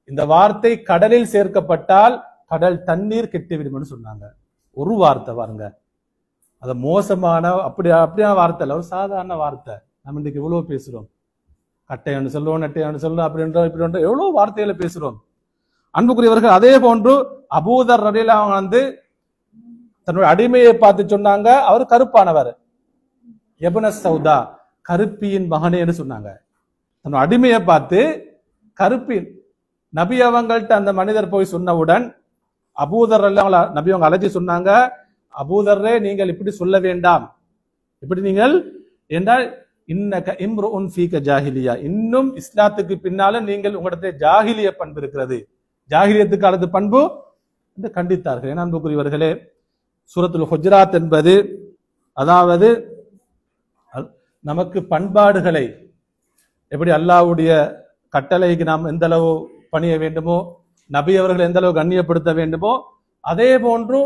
இந்த வார்த்தை கடலில் சேர்க்கப்பட்டால் கடல் தண்ணீர் கெட்டுவிடும் சொன்னாங்க. ஒரு வார்த்தை பாருங்க, அது மோசமான அப்படியான வார்த்தை இல்ல, ஒரு சாதாரண வார்த்தை. நம்ம இன்னைக்கு எவ்வளவு பேசுறோம், கட்டையான்னு சொல்லுவோம், நெட்டையான்னு சொல்லுவோம், அப்படின்றோம் இப்படி எவ்வளவு வார்த்தைகளை பேசுறோம். அன்புக்குரியவர்கள், அதே போன்று அபூதர் ரலியல்லாஹு அன்ஹு வந்து தன்னுடைய அடிமையை பார்த்து சொன்னாங்க, அவர் கருப்பானவர், இப்ன சௌதா, கருப்பியின் மகனே என்று சொன்னாங்க. தன்னுடைய அடிமையை பார்த்து கருப்பின். நபி அவங்கள்ட்ட அந்த மனிதர் போய் சொன்னவுடன் அபூதர் நபி அவங்க அழைச்சி சொன்னாங்க, அபூதர்ரே நீங்கள் இப்படி சொல்ல வேண்டாம், இப்படி நீங்கள் என்றால் இன்னக இம்ருஉன் ஃபீக ஜாஹிலியா, இன்னும் இஸ்லாத்துக்கு பின்னால நீங்கள் உங்களிடத்தை ஜாஹிலிய பண்பு இருக்கிறது, ஜாஹிலியத்துக்கு அல்லது பண்பு என்று கண்டித்தார்கள். ஏன்னா அன்புக்குரியவர்களே, சூரத்துல் ஹுஜராத் என்பது அதாவது நமக்கு பண்பாடுகளை எப்படி அல்லாஹ்வுடைய கட்டளைக்கு நாம் எந்த அளவு பணிய வேண்டுமோ, நபி அவர்கள் எந்த அளவு கண்ணியப்படுத்த வேண்டுமோ, அதே போன்று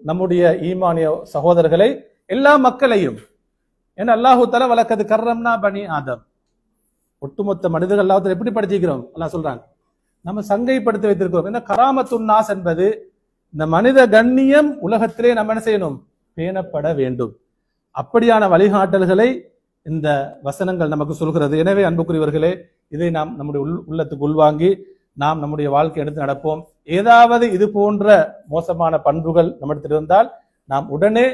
நம்முடைய ஈமானிய சகோதரர்களை எல்லா மக்களையும், ஏன்னா அல்லாஹு தஆலா வலக்கது கர்ரம்னா பனி ஆதம், ஒட்டுமொத்த மனிதர்கள் அல்லாஹ் எப்படி படிச்சிருக்கிறோம் அல்லாஹ் சொல்றாங்க, நம்ம சங்கைப்படுத்தி வைத்திருக்கிறோம். ஏன்னா கராமத்துன் நாஸ் என்பது இந்த மனித கண்ணியம் உலகத்திலே நம்ம என்ன செய்யணும், பேணப்பட வேண்டும். அப்படியான வழிகாட்டல்களை இந்த வசனங்கள் நமக்கு சொல்கிறது. எனவே அன்புக்குரியவர்களே, இதை நாம் நம்முடைய உள்ளத்துக்கு உள்வாங்கி நாம் நம்முடைய வாழ்க்கை எடுத்து நடப்போம். ஏதாவது இது போன்ற மோசமான பண்புகள் நம்மிடத்தில் இருந்தால் நாம் உடனே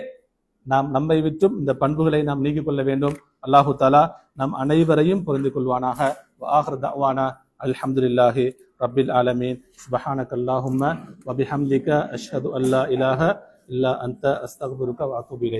நம்மை விட்டும் இந்த பண்புகளை நாம் நீக்கிக் கொள்ள வேண்டும். அல்லாஹு தஆலா நம் அனைவரையும் புரிந்து கொள்வானாக. ஆகிரு தஅவானா அல்ஹம்துலில்லாஹி ரப்பில் ஆலமீன். சுப்ஹானக்கல்லாஹும்ம வ பிஹம்திக அஷ்ஹது அல்லா இலாஹ இல்லா அன்த அஸ்தக்ஃபிருக வ அத்தூபு இலைக்.